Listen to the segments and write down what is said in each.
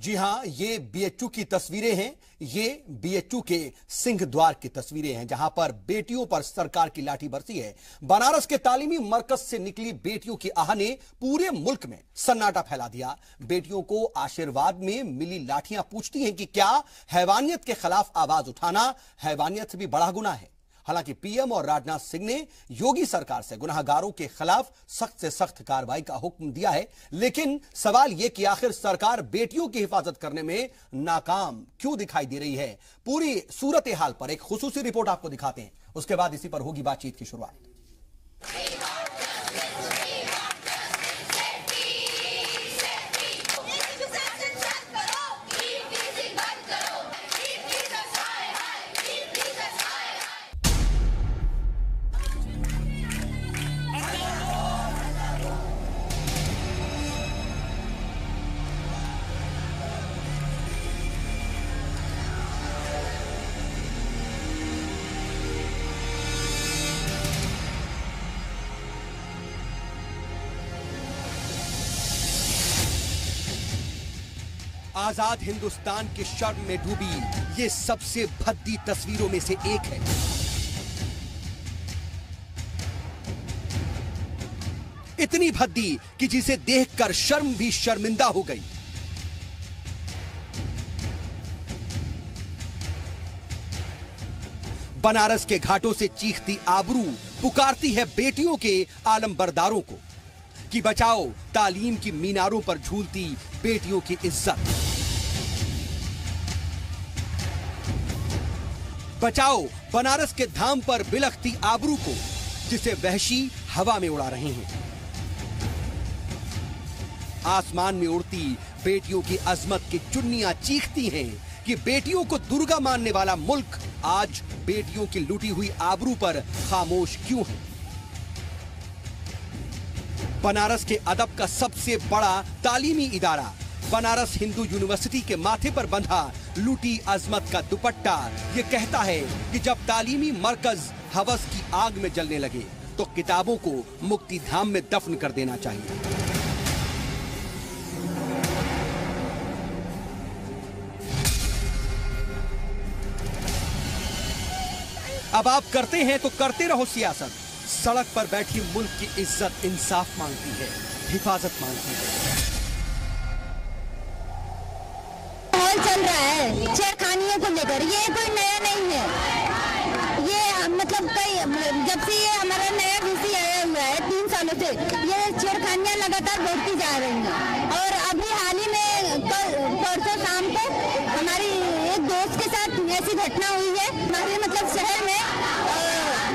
जी हां, ये बीएचयू की तस्वीरें हैं। ये बीएचयू के सिंह द्वार की तस्वीरें हैं, जहां पर बेटियों पर सरकार की लाठी बरसी है। बनारस के तालीमी मरकज से निकली बेटियों की आह ने पूरे मुल्क में सन्नाटा फैला दिया। बेटियों को आशीर्वाद में मिली लाठियां पूछती हैं कि क्या हैवानियत के खिलाफ आवाज उठाना हैवानियत से भी बड़ा गुनाह है। हालांकि पीएम और राजनाथ सिंह ने योगी सरकार से गुनाहगारों के खिलाफ सख्त से सख्त कार्रवाई का हुक्म दिया है, लेकिन सवाल यह कि आखिर सरकार बेटियों की हिफाजत करने में नाकाम क्यों दिखाई दे रही है। पूरी सूरत हाल पर एक खुसूसी रिपोर्ट आपको दिखाते हैं, उसके बाद इसी पर होगी बातचीत की शुरुआत। आजाद हिंदुस्तान के शर्म में डूबी ये सबसे भद्दी तस्वीरों में से एक है। इतनी भद्दी कि जिसे देखकर शर्म भी शर्मिंदा हो गई। बनारस के घाटों से चीखती आबरू पुकारती है बेटियों के आलमबरदारों को कि बचाओ तालीम की मीनारों पर झूलती बेटियों की इज्जत, बचाओ बनारस के धाम पर बिलखती आबरू को जिसे वहशी हवा में उड़ा रहे हैं। आसमान में उड़ती बेटियों की अजमत की चुन्नियां चीखती हैं कि बेटियों को दुर्गा मानने वाला मुल्क आज बेटियों की लुटी हुई आबरू पर खामोश क्यों है। बनारस के अदब का सबसे बड़ा तालीमी इदारा बनारस हिंदू यूनिवर्सिटी के माथे पर बंधा लूटी अजमत का दुपट्टा ये कहता है कि जब तालीमी मरकज हवस की आग में जलने लगे तो किताबों को मुक्ति धाम में दफन कर देना चाहिए। अब आप करते हैं तो करते रहो सियासत। सड़क पर बैठी मुल्क की इज्जत इंसाफ मांगती है, हिफाजत मांगती है। चल रहा है छेड़खानियों को लेकर, ये कोई नया नहीं है। ये मतलब कई जब से ये हमारा नया डीसी आया हुआ है 3 सालों से ये छेड़खानियां लगातार बढ़ती जा रही हैं। और अभी हाल ही में परसों शाम को हमारी एक दोस्त के साथ ऐसी घटना हुई है। हमारे मतलब शहर में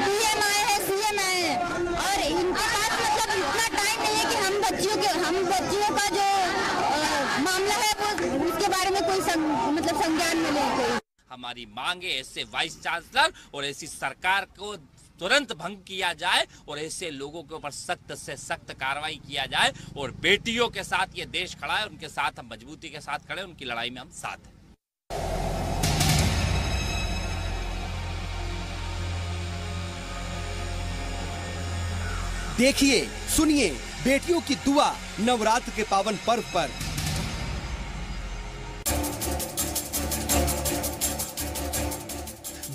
पीएम आए हैं, सीएम आए हैं और इनके पास मतलब इतना टाइम नहीं है कि हम बच्चियों का जो मामला है वो उसके बारे में कोई मतलब संज्ञान में ले। हमारी मांग है ऐसे वाइस चांसलर और ऐसी सरकार को तुरंत भंग किया जाए और ऐसे लोगों के ऊपर सख्त से सख्त कार्रवाई किया जाए। और बेटियों के साथ ये देश खड़ा है, उनके साथ हम मजबूती के साथ खड़े, उनकी लड़ाई में हम साथ हैं। देखिए, सुनिए बेटियों की दुआ नवरात्र के पावन पर्व पर।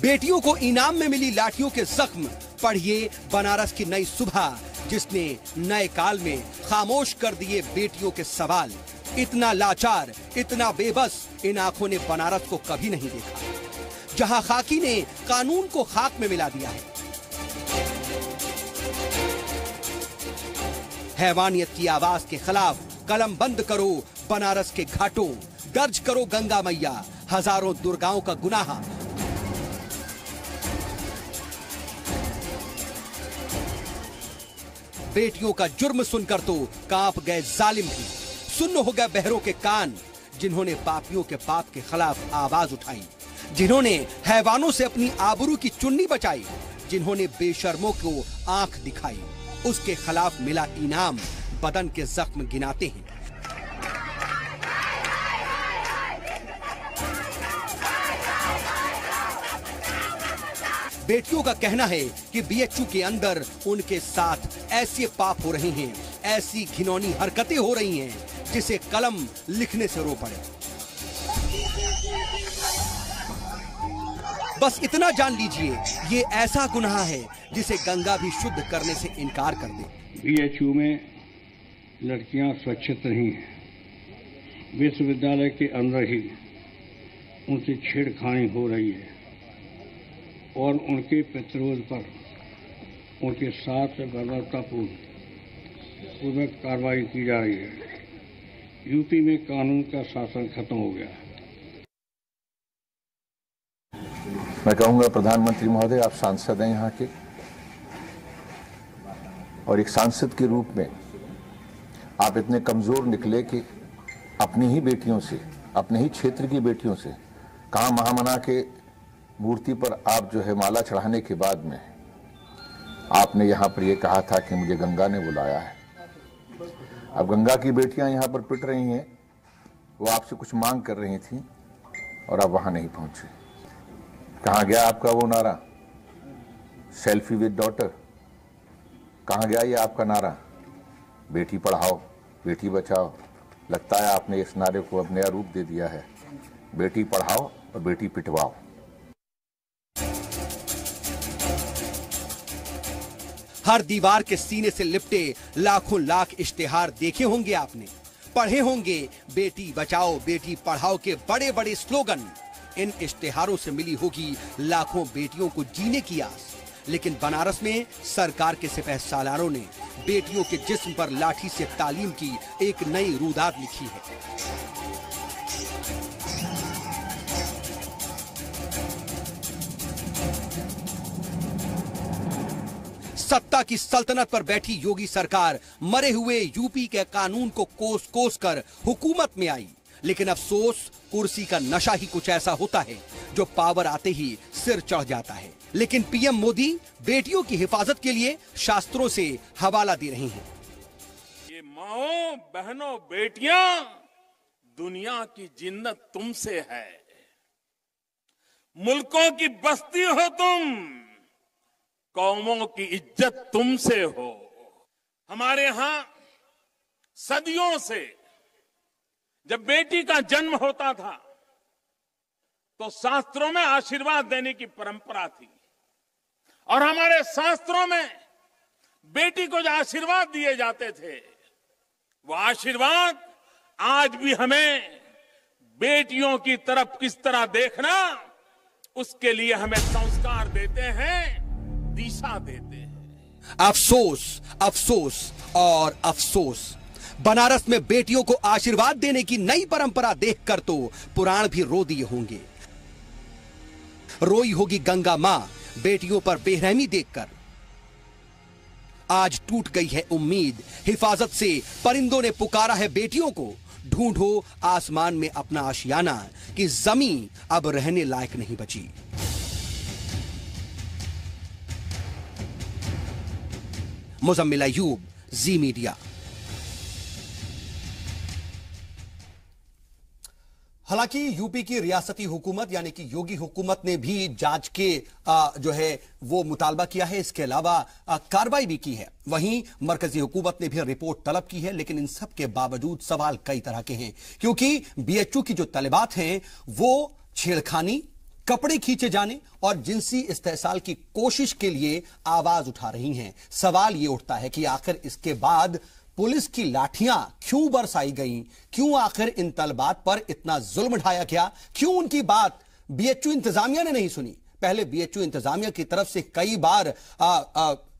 बेटियों को इनाम में मिली लाठियों के जख्म। पढ़िए बनारस की नई सुबह जिसने नए काल में खामोश कर दिए बेटियों के सवाल। इतना लाचार, इतना बेबस इन आंखों ने बनारस को कभी नहीं देखा, जहां खाकी ने कानून को खाक में मिला दिया है। हैवानियत की आवाज के खिलाफ कलम बंद करो बनारस के घाटों, दर्ज करो गंगा मैया हजारों दुर्गाओं का गुनाह। बेटियों का जुर्म सुनकर तो कांप गए जालिम भी, सुन्न हो गए बहरों के कान जिन्होंने पापियों के पाप के खिलाफ आवाज उठाई, जिन्होंने हैवानों से अपनी आबरू की चुन्नी बचाई, जिन्होंने बेशर्मों को आंख दिखाई। उसके खिलाफ मिला इनाम बदन के जख्म गिनाते हैं। बेटियों का कहना है कि बीएचयू के अंदर उनके साथ ऐसे पाप हो रहे हैं, ऐसी घिनौनी हरकतें हो रही हैं जिसे कलम लिखने से रो पड़े। बस इतना जान लीजिए, ये ऐसा गुनाह है जिसे गंगा भी शुद्ध करने से इनकार कर दे। बीएचयू में लड़कियां सुरक्षित नहीं हैं। विश्वविद्यालय के अंदर ही उनसे छेड़खानी हो रही है और उनके प्रतिरोध पर उनके साथ बर्बरतापूर्ण कार्रवाई की जा रही है। यूपी में कानून का शासन खत्म हो गया है। मैं कहूंगा प्रधानमंत्री महोदय, आप सांसद हैं यहाँ के, और एक सांसद के रूप में आप इतने कमजोर निकले कि अपनी ही बेटियों से, अपने ही क्षेत्र की बेटियों से, कहाँ महामना के मूर्ति पर आप जो है माला चढ़ाने के बाद में आपने यहाँ पर यह कहा था कि मुझे गंगा ने बुलाया है। अब गंगा की बेटियां यहाँ पर पिट रही हैं, वो आपसे कुछ मांग कर रही थी और आप वहाँ नहीं पहुँचे। कहाँ गया आपका वो नारा, सेल्फी विद डॉटर? कहाँ गया ये आपका नारा, बेटी पढ़ाओ बेटी बचाओ? लगता है आपने इस नारे को अब नया रूप दे दिया है, बेटी पढ़ाओ और बेटी पिटवाओ। हर दीवार के सीने से लिपटे लाखों लाख इश्तेहार देखे होंगे आपने, पढ़े होंगे बेटी बचाओ बेटी पढ़ाओ के बड़े बड़े स्लोगन। इन इश्तेहारों से मिली होगी लाखों बेटियों को जीने की आस, लेकिन बनारस में सरकार के सिपहसालारों ने बेटियों के जिस्म पर लाठी से तालीम की एक नई रुदात लिखी है। सत्ता की सल्तनत पर बैठी योगी सरकार मरे हुए यूपी के कानून को कोस कोस कर हुकूमत में आई, लेकिन अफसोस कुर्सी का नशा ही कुछ ऐसा होता है जो पावर आते ही सिर चढ़ जाता है। लेकिन पीएम मोदी बेटियों की हिफाजत के लिए शास्त्रों से हवाला दे रहे हैं। ये माओ बहनों बेटियां, दुनिया की जिन्नत तुमसे है, मुल्कों की बस्ती हो तुम, कौमों की इज्जत तुमसे हो। हमारे यहां सदियों से जब बेटी का जन्म होता था तो शास्त्रों में आशीर्वाद देने की परंपरा थी, और हमारे शास्त्रों में बेटी को जो आशीर्वाद दिए जाते थे वो आशीर्वाद आज भी हमें बेटियों की तरफ किस तरह देखना, उसके लिए हमें संस्कार देते हैं, दिशा देते हैं। अफसोस, अफसोस और अफसोस। बनारस में बेटियों को आशीर्वाद देने की नई परंपरा देखकर तो पुराण भी रो दिए होंगे। रोई होगी गंगा मां बेटियों पर बेरहमी देखकर। आज टूट गई है उम्मीद, हिफाजत से परिंदों ने पुकारा है बेटियों को, ढूंढो आसमान में अपना आशियाना कि जमीन अब रहने लायक नहीं बची। मुजम्मिल अयूब, जी मीडिया। हालांकि यूपी की रियासती हुकूमत यानी कि योगी हुकूमत ने भी जांच के जो है वो मुतालबा किया है, इसके अलावा कार्रवाई भी की है। वहीं मरकजी हुकूमत ने भी रिपोर्ट तलब की है, लेकिन इन सब के बावजूद सवाल कई तरह के हैं, क्योंकि बीएचयू की जो तलबात हैं वो छेड़खानी, कपड़े खींचे जाने और जिनसी इस्तेहसाल की कोशिश के लिए आवाज उठा रही हैं। सवाल यह उठता है कि आखिर इसके बाद पुलिस की लाठियां क्यों बरसाई गईं? क्यों आखिर इन तलबात पर इतना जुल्म ढाया गया? क्यों उनकी बात बीएचयू इंतजामिया ने नहीं सुनी? पहले बीएचयू इंतजामिया की तरफ से कई बार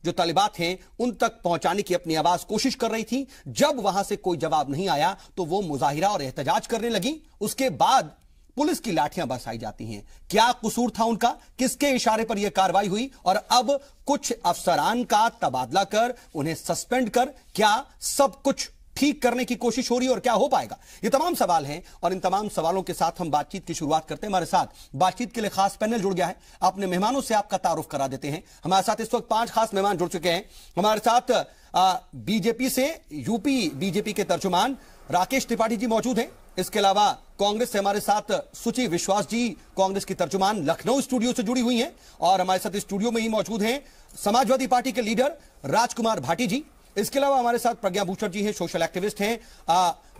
जो तलबात हैं उन तक पहुंचाने की अपनी आवाज कोशिश कर रही थी। जब वहां से कोई जवाब नहीं आया तो वो मुजाहिरा और एहतजाज करने लगी। उसके बाद पुलिस की लाठियां बरसाई जाती हैं। क्या कसूर था उनका? किसके इशारे पर यह कार्रवाई हुई? और अब कुछ अफसरान का तबादला कर उन्हें सस्पेंड कर क्या सब कुछ ठीक करने की कोशिश हो रही है और क्या हो पाएगा? ये तमाम सवाल हैं और इन तमाम सवालों के साथ हम बातचीत की शुरुआत करते हैं। हमारे साथ बातचीत के लिए खास पैनल जुड़ गया है। अपने मेहमानों से आपका तारुफ करा देते हैं। हमारे साथ इस वक्त 5 खास मेहमान जुड़ चुके हैं। हमारे साथ बीजेपी से यूपी बीजेपी के तर्जुमान राकेश त्रिपाठी जी मौजूद हैं। इसके अलावा कांग्रेस से हमारे साथ सुची विश्वास जी, कांग्रेस की तर्जुमान, लखनऊ स्टूडियो से जुड़ी हुई हैं। और हमारे साथ स्टूडियो में ही मौजूद हैं समाजवादी पार्टी के लीडर राजकुमार भाटी जी। इसके अलावा हमारे साथ प्रज्ञा भूषण जी हैं, सोशल एक्टिविस्ट हैं,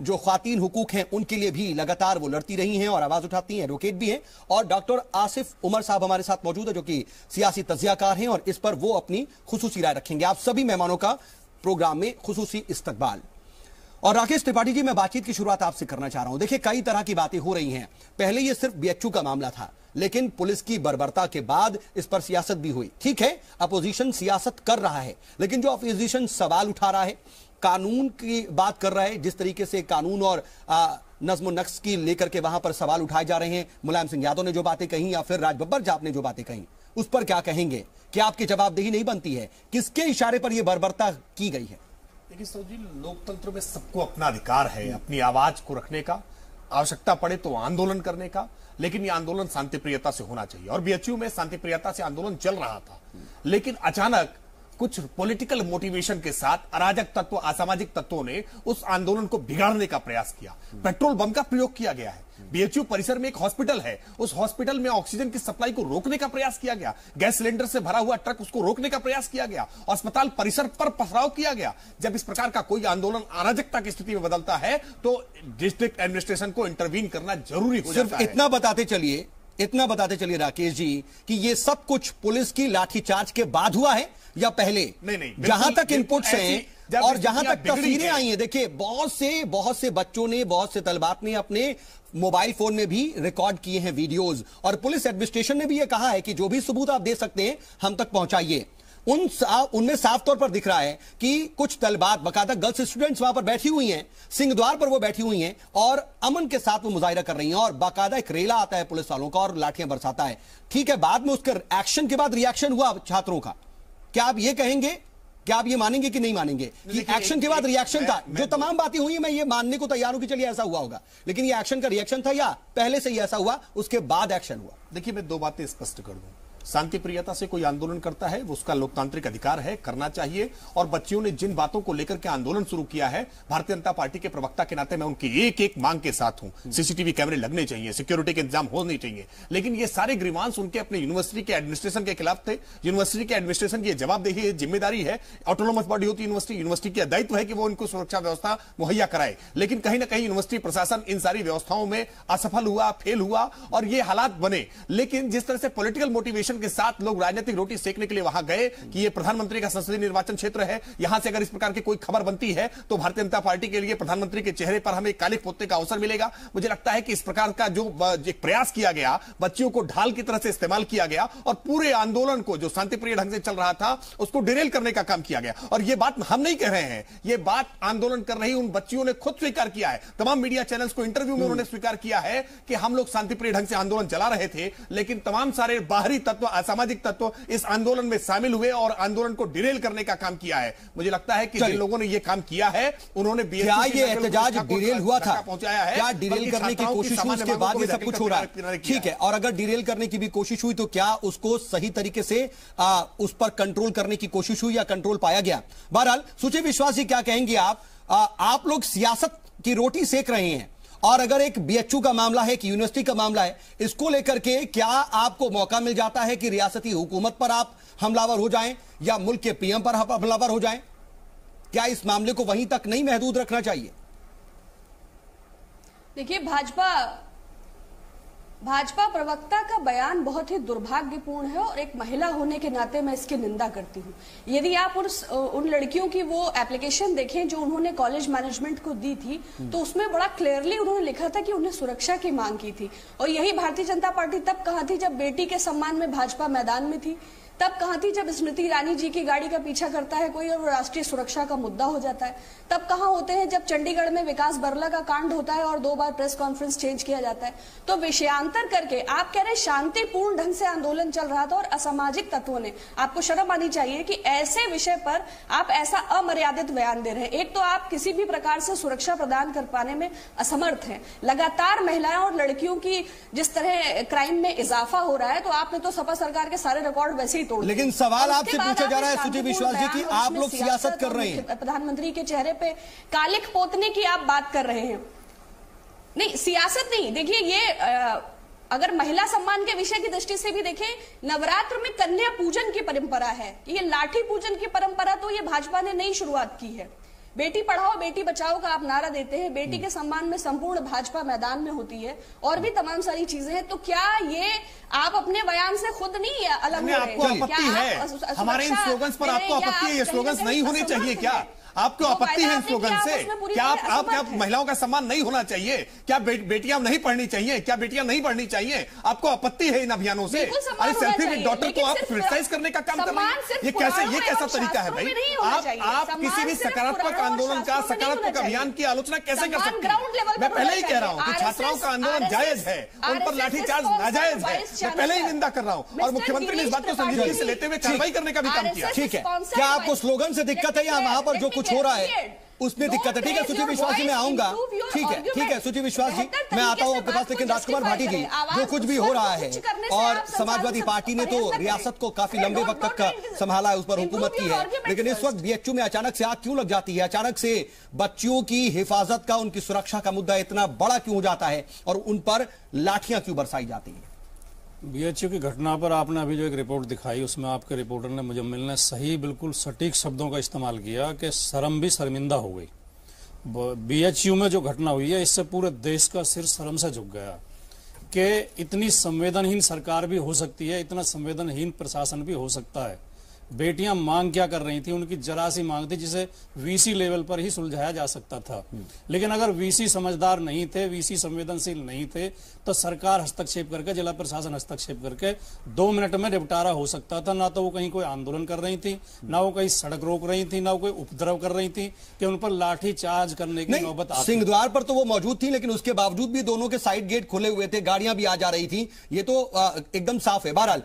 जो ख्वातीन हुकूक हैं उनके लिए भी लगातार वो लड़ती रही हैं और आवाज उठाती हैं, एडवोकेट भी हैं। और डॉक्टर आसिफ उमर साहब हमारे साथ मौजूद है, जो कि सियासी तज्जियाकार हैं और इस पर वो अपनी खुसूसी राय रखेंगे। आप सभी मेहमानों का प्रोग्राम में खुसूसी इस्तकबाल। और राकेश त्रिपाठी जी, मैं बातचीत की शुरुआत आपसे करना चाह रहा हूं। देखिए, कई तरह की बातें हो रही हैं। पहले ये सिर्फ बीएचयू का मामला था, लेकिन पुलिस की बर्बरता के बाद इस पर सियासत भी हुई। ठीक है, अपोजिशन सियासत कर रहा है, लेकिन जो अपोजिशन सवाल उठा रहा है, कानून की बात कर रहा है, जिस तरीके से कानून और नज्म नक्श की लेकर के वहां पर सवाल उठाए जा रहे हैं, मुलायम सिंह यादव ने जो बातें कही या फिर राज बब्बर जाप ने जो बातें कही, उस पर क्या कहेंगे? क्या आपकी जवाबदेही नहीं बनती है? किसके इशारे पर यह बर्बरता की गई है? देखिए सर जी, लोकतंत्र में सबको अपना अधिकार है अपनी आवाज को रखने का, आवश्यकता पड़े तो आंदोलन करने का, लेकिन यह आंदोलन शांतिप्रियता से होना चाहिए। और बीएचयू में शांतिप्रियता से आंदोलन चल रहा था, लेकिन अचानक कुछ पॉलिटिकल मोटिवेशन के साथ अराजक तत्व, असामाजिक तत्वों ने उस आंदोलन को बिगाड़ने का प्रयास किया। पेट्रोल बम का प्रयोग किया गया है। बीएचयू परिसर में एक हॉस्पिटल है, उस हॉस्पिटल में ऑक्सीजन की सप्लाई को रोकने का प्रयास किया गया। गैस सिलेंडर से भरा हुआ ट्रक, उसको रोकने का प्रयास किया गया। अस्पताल परिसर पर पथराव किया गया। जब इस प्रकार का कोई आंदोलन अराजकता की स्थिति में बदलता है तो डिस्ट्रिक्ट एडमिनिस्ट्रेशन को इंटरवीन करना जरूरी हो जाता है। इतना बताते चलिए राकेश जी कि ये सब कुछ पुलिस की लाठीचार्ज के बाद हुआ है या पहले? नहीं, जहां तक इनपुट्स हैं और जहां तक तस्वीरें आई हैं, देखिए बहुत से बच्चों ने, बहुत से तलबात ने अपने मोबाइल फोन में भी रिकॉर्ड किए हैं वीडियोस, और पुलिस एडमिनिस्ट्रेशन ने भी यह कहा है कि जो भी सबूत आप दे सकते हैं हम तक पहुंचाइए। उनमें साफ तौर पर दिख रहा है कि कुछ तलबात, बाकायदा गर्ल्स स्टूडेंट्स वहां पर बैठी हुई हैं, सिंह द्वार पर वो बैठी हुई हैं और अमन के साथ वो मुजाहिरा कर रही हैं, और बाकायदा एक रेला आता है पुलिस वालों का और लाठियां बरसाता है। ठीक है, बाद में उसके एक्शन के बाद रिएक्शन हुआ छात्रों का। क्या आप ये कहेंगे, क्या आप ये मानेंगे कि नहीं मानेंगे कि एक्शन के बाद रिएक्शन था? जो तमाम बातें हुई, मैं ये मानने को तैयार हूं कि चलिए ऐसा हुआ होगा, लेकिन ये एक्शन का रिएक्शन था या पहले से ही ऐसा हुआ, उसके बाद एक्शन हुआ? देखिए, मैं दो बातें स्पष्ट कर दूं। शांतिप्रियता से कोई आंदोलन करता है, वो उसका लोकतांत्रिक अधिकार है, करना चाहिए। और बच्चियों ने जिन बातों को लेकर के आंदोलन शुरू किया है, भारतीय जनता पार्टी के प्रवक्ता के नाते मैं उनकी एक एक मांग के साथ हूं। सीसीटीवी कैमरे लगने चाहिए, सिक्योरिटी के इंतजाम होने चाहिए, लेकिन ये सारे ग्रीवांस उनके अपने यूनिवर्सिटी के एडमिनिस्ट्रेशन के खिलाफ थे। यूनिवर्सिटी के एडमिनिस्ट्रेशन की जवाबदेही है, जिम्मेदारी है, ऑटोनोमस बॉडी होती है यूनिवर्सिटी का दायित्व है कि वो उनको सुरक्षा व्यवस्था मुहैया कराए। लेकिन कहीं ना कहीं यूनिवर्सिटी प्रशासन इन सारी व्यवस्थाओं में असफल हुआ, फेल हुआ और ये हालात बने। लेकिन जिस तरह से पॉलिटिकल मोटिवेशन के साथ लोग राजनीतिक रोटी सेकने के लिए वहां गए कि ये प्रधानमंत्री का संसदीय निर्वाचन क्षेत्र है, यहां से अगर इस प्रकार की कोई खबर बनती है तो भारतीय जनता पार्टी के लिए प्रधानमंत्री के चेहरे पर हमें कालिक पोतने का अवसर मिलेगा। मुझे लगता है कि इस प्रकार का जो एक प्रयास किया गया, बच्चियों को ढाल की तरह से इस्तेमाल किया गया और पूरे आंदोलन को, जो शांतिप्रिय ढंग से चल रहा था, उसको डिरेल करने का काम किया गया। और यह बात हम नहीं कह रहे हैं, यह बात आंदोलन कर रही उन बच्चियों ने खुद स्वीकार किया है। तमाम मीडिया चैनल्स को इंटरव्यू में उन्होंने स्वीकार किया है कि हम लोग शांतिप्रिय ढंग से आंदोलन चला रहे थे, लेकिन तमाम सारे बाहरी तत्व, असामाजिक तत्व इस आंदोलन में शामिल हुए और आंदोलन को डिरेल करने का काम किया है। मुझे लगता है कि जिन लोगों ने यह काम किया है, उन्होंने क्या ये एहतजाज डिरेल हुआ था, पहुंचाया है, क्या डिरेल करने की कोशिश हुई, उसके बाद ये सब कुछ हो रहा है? ठीक है, और अगर डिरेल करने की भी कोशिश हुई तो क्या उसको सही तरीके से उस पर कंट्रोल करने की कोशिश हुई या कंट्रोल पाया गया? बहरहाल सुचि विश्वास जी, क्या कहेंगे आप लोग सियासत की रोटी सेक रहे हैं, और अगर एक बीएचयू का मामला है, एक यूनिवर्सिटी का मामला है, इसको लेकर के क्या आपको मौका मिल जाता है कि रियासती हुकूमत पर आप हमलावर हो जाएं या मुल्क के पीएम पर हमलावर हो जाएं? क्या इस मामले को वहीं तक नहीं महदूद रखना चाहिए? देखिए, भाजपा प्रवक्ता का बयान बहुत ही दुर्भाग्यपूर्ण है और एक महिला होने के नाते मैं इसकी निंदा करती हूँ। यदि आप उन लड़कियों की वो एप्लीकेशन देखें जो उन्होंने कॉलेज मैनेजमेंट को दी थी, तो उसमें बड़ा क्लियरली उन्होंने लिखा था कि उन्हें सुरक्षा की मांग की थी। और यही भारतीय जनता पार्टी तब कहाँ थी जब बेटी के सम्मान में भाजपा मैदान में थी, तब कहाँ थी जब स्मृति ईरानी जी की गाड़ी का पीछा करता है कोई और राष्ट्रीय सुरक्षा का मुद्दा हो जाता है, तब कहाँ होते हैं जब चंडीगढ़ में विकास बरला का कांड होता है और 2 बार प्रेस कॉन्फ्रेंस चेंज किया जाता है। तो विषयांतर करके आप कह रहे शांतिपूर्ण ढंग से आंदोलन चल रहा था और असामाजिक तत्वों ने, आपको शर्म आनी चाहिए कि ऐसे विषय पर आप ऐसा अमर्यादित बयान दे रहे हैं। एक तो आप किसी भी प्रकार से सुरक्षा प्रदान कर पाने में असमर्थ हैं, लगातार महिलाएं और लड़कियों की जिस तरह क्राइम में इजाफा हो रहा है, तो आपने तो सपा सरकार के सारे रिकॉर्ड वैसे ही, लेकिन सवाल आपसे पूछा जा रहा है सुचि विश्वास जी कि आप लोग सियासत कर रहे हैं, प्रधानमंत्री के चेहरे पे कालिक पोतने की आप बात कर रहे हैं। नहीं, सियासत नहीं। देखिए, ये अगर महिला सम्मान के विषय की दृष्टि से भी देखें, नवरात्र में कन्या पूजन की परंपरा है। ये लाठी पूजन की परंपरा तो ये भाजपा ने नई शुरुआत की है। बेटी पढ़ाओ बेटी बचाओ का आप नारा देते हैं, बेटी के सम्मान में संपूर्ण भाजपा मैदान में होती है और भी तमाम सारी चीजें हैं। तो क्या ये आप अपने बयान से खुद नहीं अलग हो रहे? आपको आपत्ति है हमारे इन स्लोगन्स पर? आपको आपत्ति है? ये स्लोगन्स नहीं होने चाहिए क्या? आपको आपत्ति है इन स्लोगन से? क्या आप महिलाओं का सम्मान नहीं होना चाहिए? क्या बेटियां नहीं पढ़नी चाहिए? क्या बेटियां नहीं पढ़नी चाहिए? आपको आपत्ति है इन अभियानों से? अरे सेल्फी विद डॉटर को आप क्रिटिसाइज करने का काम कर रहे हैं। ये कैसा तरीका है भाई? आप किसी भी सकारात्मक आंदोलन का, सकारात्मक अभियान की आलोचना कैसे कर सकते हैं? मैं पहले ही कह रहा हूं कि छात्राओं का आंदोलन जायज है, उन पर लाठीचार्ज नाजायज है। मैं पहले ही निंदा कर रहा हूं और मुख्यमंत्री ने इस बात को संजीदगी से लेते हुए कार्रवाई करने का भी काम किया। ठीक है, क्या आपको स्लोगन से दिक्कत है या वहां पर जो कुछ हो रहा है उसमें दिक्कत है? ठीक है सुची विश्वास जी, मैं आऊंगा। ठीक है सुची विश्वास जी, मैं आता हूं आपके पास। लेकिन राजकुमार भाटी जी, जो कुछ भी हो रहा है, और समाजवादी पार्टी ने तो रियासत को काफी लंबे वक्त तक संभाला है, उस पर हुकूमत की है, लेकिन इस वक्त बीएचयू में अचानक से आग क्यों लग जाती है? अचानक से बच्चियों की हिफाजत का, उनकी सुरक्षा का मुद्दा इतना बड़ा क्यों हो जाता है और उन पर लाठियां क्यों बरसाई जाती है? बीएचयू की घटना पर आपने अभी जो एक रिपोर्ट दिखाई, उसमें आपके रिपोर्टर ने, मुजम्मिल ने सही बिल्कुल सटीक शब्दों का इस्तेमाल किया कि शर्म भी शर्मिंदा हो गई। बीएचयू में जो घटना हुई है, इससे पूरे देश का सिर शर्म से झुक गया कि इतनी संवेदनहीन सरकार भी हो सकती है, इतना संवेदनहीन प्रशासन भी हो सकता है। बेटियां मांग क्या कर रही थी? उनकी जरा सी मांग थी जिसे वीसी लेवल पर ही सुलझाया जा सकता था, लेकिन अगर वीसी समझदार नहीं थे, वीसी संवेदनशील नहीं थे, तो सरकार हस्तक्षेप करके, जिला प्रशासन हस्तक्षेप करके 2 मिनट में निपटारा हो सकता था। ना तो वो कहीं कोई आंदोलन कर रही थी, ना वो कहीं सड़क रोक रही थी, ना वो कोई उपद्रव कर रही थी कि उन पर लाठी चार्ज करने की नौबत आती। सिंहद्वार पर तो वो मौजूद थी, लेकिन उसके बावजूद भी दोनों के साइड गेट खुले हुए थे, गाड़ियां भी आ जा रही थी, ये तो एकदम साफ है। बहरहाल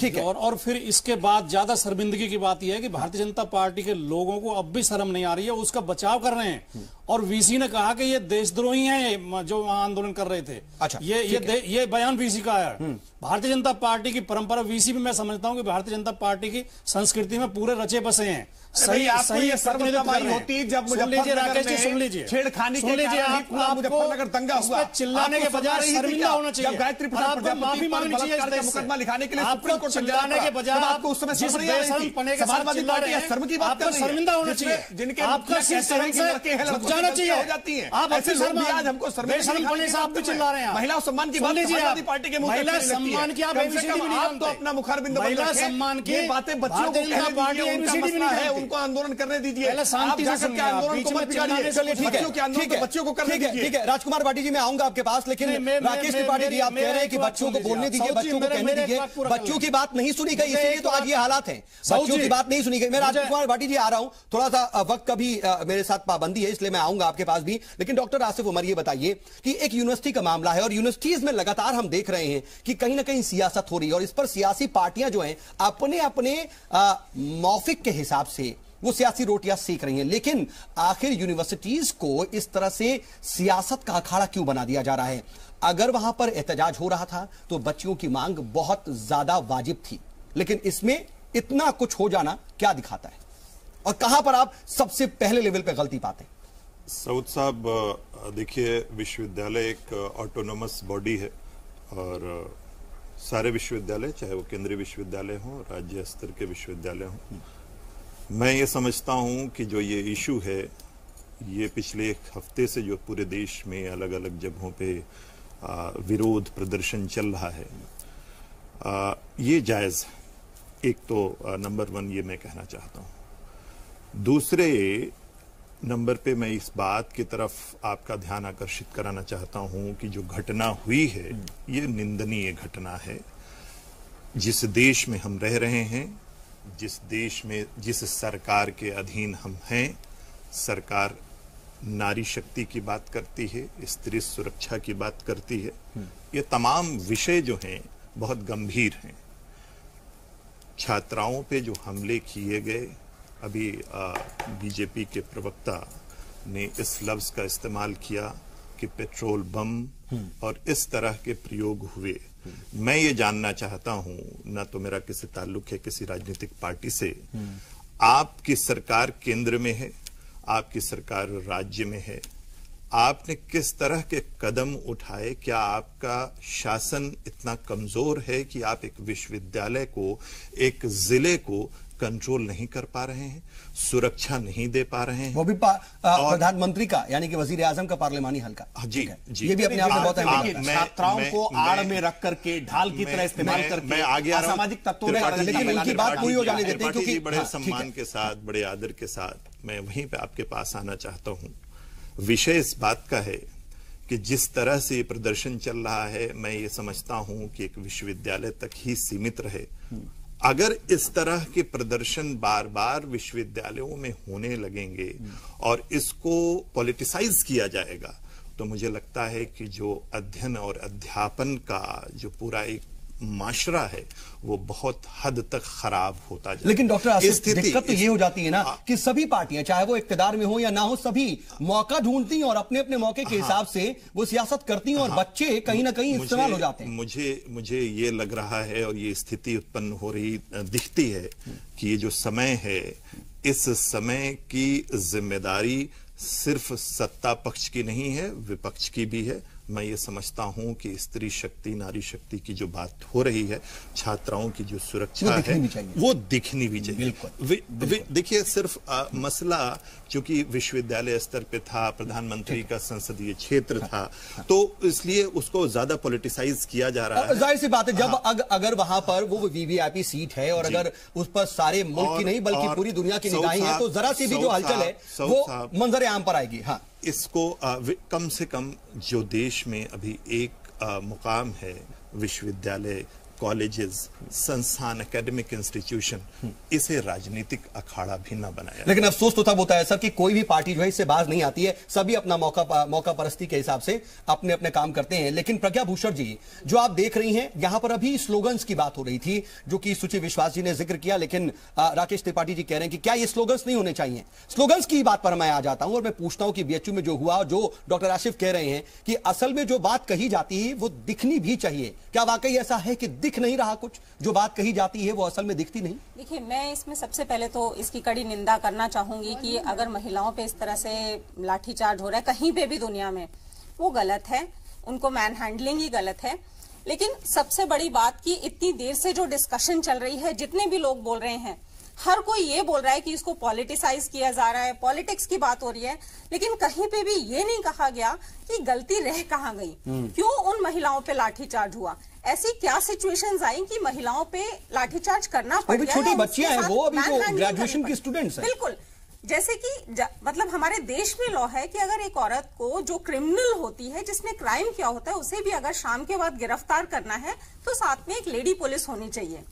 ठीक है। और फिर इसके बाद ज्यादा शर्मिंदगी की बात यह है कि भारतीय जनता पार्टी के लोगों को अब भी शर्म नहीं आ रही है, उसका बचाव कर रहे हैं। और वीसी ने कहा कि ये देशद्रोही हैं जो वहां आंदोलन कर रहे थे। अच्छा, ये बयान वीसी का है। भारतीय जनता पार्टी की परंपरा, वीसी में मैं समझता हूं कि भारतीय जनता पार्टी की संस्कृति में पूरे रचे बसे हैं। सही सर्वदमाई होती जब मुजफ्फरनगर में छेड़खानी के कारण मुजफ्फरनगर दंगा हुआ, चिल्लाने के बजाय शर्मिंदा होना चाहिए। जब गायत्री प्रसाद माफी मांगनी चाहिए, मुकदमा लिखाने के लिए आपको चिल्लाने के बजाय आपको उस समय समाजवादी पार्टी शर्म की बात कर रही है। शर्मिंदा होना चाहिए, जिनके आपका सिर शर्म से झुक जाना चाहिए हो जाती है। आप ऐसे शर्म आज हमको शर्म पड़ने से आप भी चिल्ला रहे हैं। महिला सम्मान की बात समाजवादी पार्टी के मुंह महिला सम्मान की आप आप तो अपना मुखारबिंद महिला सम्मान की बातें बच्चों को उनको आंदोलन करने दीजिए। शांति से आंदोलन को मत बिगाड़िए। चलिए ठीक है, बच्चों को करने दीजिए। ठीक है राजकुमार भाटी जी, मैं आऊंगा आपके पास, लेकिन राकेश त्रिपाठी जी आप कह रहे हैं कि बच्चों को बोलने दीजिए, बच्चों को कहने दीजिए। बच्चों की बात नहीं सुनी गई, इसीलिए तो आज ये हालात हैं। बच्चों की बात नहीं सुनी गई। मैं राजकुमार भाटी जी आ रहा हूं, थोड़ा सा वक्त का भी मेरे साथ पाबंदी है, इसलिए मैं आऊंगा आपके पास भी। लेकिन डॉक्टर आसिफ उमर, ये बताइए कि एक यूनिवर्सिटी का मामला है और यूनिवर्सिटीज में लगातार हम देख रहे हैं कि कहीं ना कहीं सियासत हो रही है और इस पर सियासी पार्टियां जो हैं अपने अपने मौफिक के हिसाब से वो सियासी रोटियां सेक रही हैं। लेकिन आखिर यूनिवर्सिटीज को इस तरह से सियासत का अखाड़ा क्यों बना दिया जा रहा है? अगर वहां पर एहतजाज हो रहा था तो बच्चियों की मांग बहुत ज्यादा वाजिब थी, लेकिन इसमें इतना कुछ हो जाना क्या दिखाता है और कहां पर आप सबसे पहले लेवल पे गलती पाते हैं? सऊद साहब, देखिए, विश्वविद्यालय एक ऑटोनोमस बॉडी है और सारे विश्वविद्यालय, चाहे वो केंद्रीय विश्वविद्यालय हो, राज्य स्तर के विश्वविद्यालय हो, मैं ये समझता हूं कि जो ये इशू है, ये पिछले एक हफ्ते से जो पूरे देश में अलग अलग जगहों पे विरोध प्रदर्शन चल रहा है, ये जायज है। एक तो नंबर 1 ये मैं कहना चाहता हूं। दूसरे नंबर पे मैं इस बात की तरफ आपका ध्यान आकर्षित कराना चाहता हूं कि जो घटना हुई है, ये निंदनीय घटना है। जिस देश में हम रह रहे हैं, जिस देश में, जिस सरकार के अधीन हम हैं, सरकार नारी शक्ति की बात करती है, स्त्री सुरक्षा की बात करती है। ये तमाम विषय जो हैं बहुत गंभीर हैं। छात्राओं पे जो हमले किए गए, अभी बीजेपी के प्रवक्ता ने इस लफ्ज का इस्तेमाल किया कि पेट्रोल बम और इस तरह के प्रयोग हुए। मैं ये जानना चाहता हूं, ना तो मेरा किसी ताल्लुक है किसी राजनीतिक पार्टी से, आपकी सरकार केंद्र में है, आपकी सरकार राज्य में है, आपने किस तरह के कदम उठाए? क्या आपका शासन इतना कमजोर है कि आप एक विश्वविद्यालय को, एक जिले को कंट्रोल नहीं कर पा रहे हैं, सुरक्षा नहीं दे पा रहे हैं? वो भी प्रधानमंत्री का यानी कि वजीर आजम का पार्लिमानी हल्का। जी जी, ये भी अपने आप में बहुत अहम है। छात्राओं को आड़ में रख करके, ढाल की तरह इस्तेमाल करके असामाजिक तत्वों में, लेकिन उनकी बात पूरी हो जाने देते हैं क्योंकि बड़े सम्मान के साथ, बड़े आदर के साथ मैं वहीं पे आपके पास आना चाहता हूं। विषय इस बात का है कि जिस तरह से ये प्रदर्शन चल रहा है, मैं ये समझता हूं कि एक विश्वविद्यालय तक ही सीमित रहे। अगर इस तरह के प्रदर्शन बार बार विश्वविद्यालयों में होने लगेंगे और इसको पॉलिटिसाइज किया जाएगा, तो मुझे लगता है कि जो अध्ययन और अध्यापन का जो पूरा एक माशरा है वो बहुत हद तक खराब होता जाए। लेकिन डॉक्टर आसिफ, दिक्कत तो ये हो जाती है ना कि सभी पार्टियां, चाहे वो इक्तिदार में हो या ना हो, सभी मौका ढूंढती हैं और अपने अपने मौके के हिसाब से वो सियासत करती हैं और बच्चे कहीं ना कहीं इस्तेमाल हो जाते हैं। मुझे ये लग रहा है और ये स्थिति उत्पन्न हो रही दिखती है कि ये जो समय है, इस समय की जिम्मेदारी सिर्फ सत्ता पक्ष की नहीं है, विपक्ष की भी है। मैं ये समझता हूं कि स्त्री शक्ति, नारी शक्ति की जो बात हो रही है, छात्राओं की जो सुरक्षा है, वो दिखनी भी चाहिए। देखिए, सिर्फ मसला चूंकि विश्वविद्यालय स्तर पे था, प्रधानमंत्री का संसदीय क्षेत्र था, तो इसलिए उसको ज्यादा पॉलिटिसाइज किया जा रहा है। जाहिर सी बात है, जब अगर वहां पर वो वीवीआईपी सीट है और अगर उस पर सारे मुल्क की नहीं बल्कि पूरी दुनिया की निगाहें हैं, तो जरा सी भी जो हलचल है वो मंजर आम पर आएगी। हाँ, इसको कम से कम जो देश में अभी एक मुकाम है, विश्वविद्यालय, कॉलेजेस, संस्थान, एकेडमिक इंस्टीट्यूशन, इसे राजनीतिक अखाड़ा भी न बनाया। लेकिन अफसोस तो तब होता है सर कि कोई भी पार्टी जो है इससे बाज नहीं आती है, सभी अपना मौका परस्ती के हिसाब से अपने अपने काम करते हैं। लेकिन प्रज्ञा भूषण जी, जो आप देख रही हैं, यहां पर अभी स्लोगन्स की बात हो रही थी जो कि सुचि विश्वास जी ने जिक्र किया, लेकिन राकेश त्रिपाठी जी कह रहे हैं कि क्या ये स्लोगन्स नहीं होने चाहिए? स्लोगन्स की बात पर मैं आ जाता हूं और मैं पूछता हूं कि बीएचयू में जो हुआ, जो डॉक्टर आसिफ कह रहे हैं कि असल में जो बात कही जाती है वो दिखनी भी चाहिए, क्या वाकई ऐसा है कि दिख नहीं रहा? कुछ जो बात कही जाती है वो असल में दिखती नहीं? देखिए, मैं इसमें सबसे पहले तो इसकी कड़ी निंदा करना चाहूंगी कि अगर महिलाओं पे इस तरह से लाठीचार्ज हो रहा है कहीं पे भी दुनिया में, वो गलत है, उनको मैन हैंडलिंग ही गलत है। लेकिन सबसे बड़ी बात कि इतनी देर से जो डिस्कशन चल रही है, जितने भी लोग बोल रहे हैं, हर कोई ये बोल रहा है कि इसको पॉलिटिसाइज किया जा रहा है, पॉलिटिक्स की बात हो रही है, लेकिन कहीं पे भी ये नहीं कहा गया कि गलती रह कहां गई, क्यों उन महिलाओं पे लाठीचार्ज हुआ, ऐसी क्या सिचुएशंस आई कि महिलाओं पे लाठीचार्ज करना पड़ गया। छोटी बच्चियां हैं, वो अभी जो ग्रेजुएशन की स्टूडेंट्स हैं। बिल्कुल, जैसे कि मतलब हमारे देश में लॉ है कि अगर एक औरत को जो क्रिमिनल होती है, जिसने क्राइम किया होता है, उसे भी अगर शाम के बाद गिरफ्तार करना है तो साथ में एक लेडी पुलिस होनी चाहिए।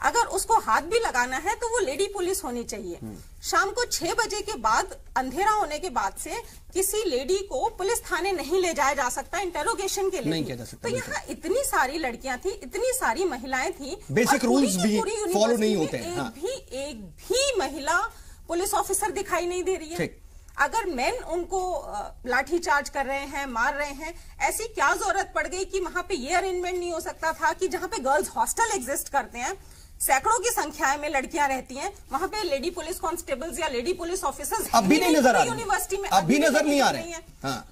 अगर उसको हाथ भी लगाना है तो वो लेडी पुलिस होनी चाहिए। शाम को 6 बजे के बाद, अंधेरा होने के बाद से किसी लेडी को पुलिस थाने नहीं ले जाया जा सकता इंटेरोगेशन के लिए। नहीं किया जा सकता। तो यहाँ इतनी सारी लड़कियां थी, इतनी सारी महिलाएं थी, बेसिक रूल्स भी फॉलो नहीं होते हैं। एक भी महिला पुलिस ऑफिसर दिखाई नहीं दे रही है। अगर मेन उनको लाठीचार्ज कर रहे हैं, मार रहे हैं, ऐसी क्या जरूरत पड़ गई कि वहां पे ये अरेंजमेंट नहीं हो सकता था कि जहां पे गर्ल्स हॉस्टल एग्जिस्ट करते हैं, सैकड़ों की संख्या में लड़कियां रहती हैं, वहां पे लेडी पुलिस कांस्टेबल्स या लेडी पुलिस ऑफिसर्स अब भी नहीं नजर आ रही, यूनिवर्सिटी में अब भी नजर नहीं आ रहे हैं।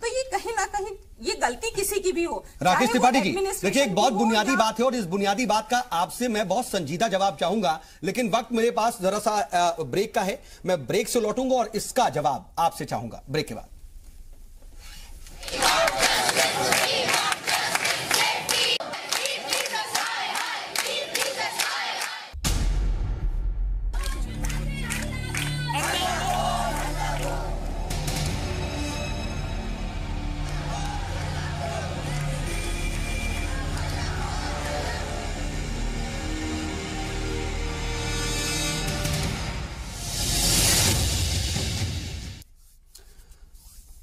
तो ये कहीं ना कहीं ये गलती किसी की भी हो। राकेश त्रिपाठी जी, देखिए, एक बहुत बुनियादी बात है और इस बुनियादी बात का आपसे मैं बहुत संजीदा जवाब चाहूंगा, लेकिन वक्त मेरे पास जरा सा ब्रेक का है। मैं ब्रेक से लौटूंगा और इसका जवाब आपसे चाहूंगा ब्रेक के बाद।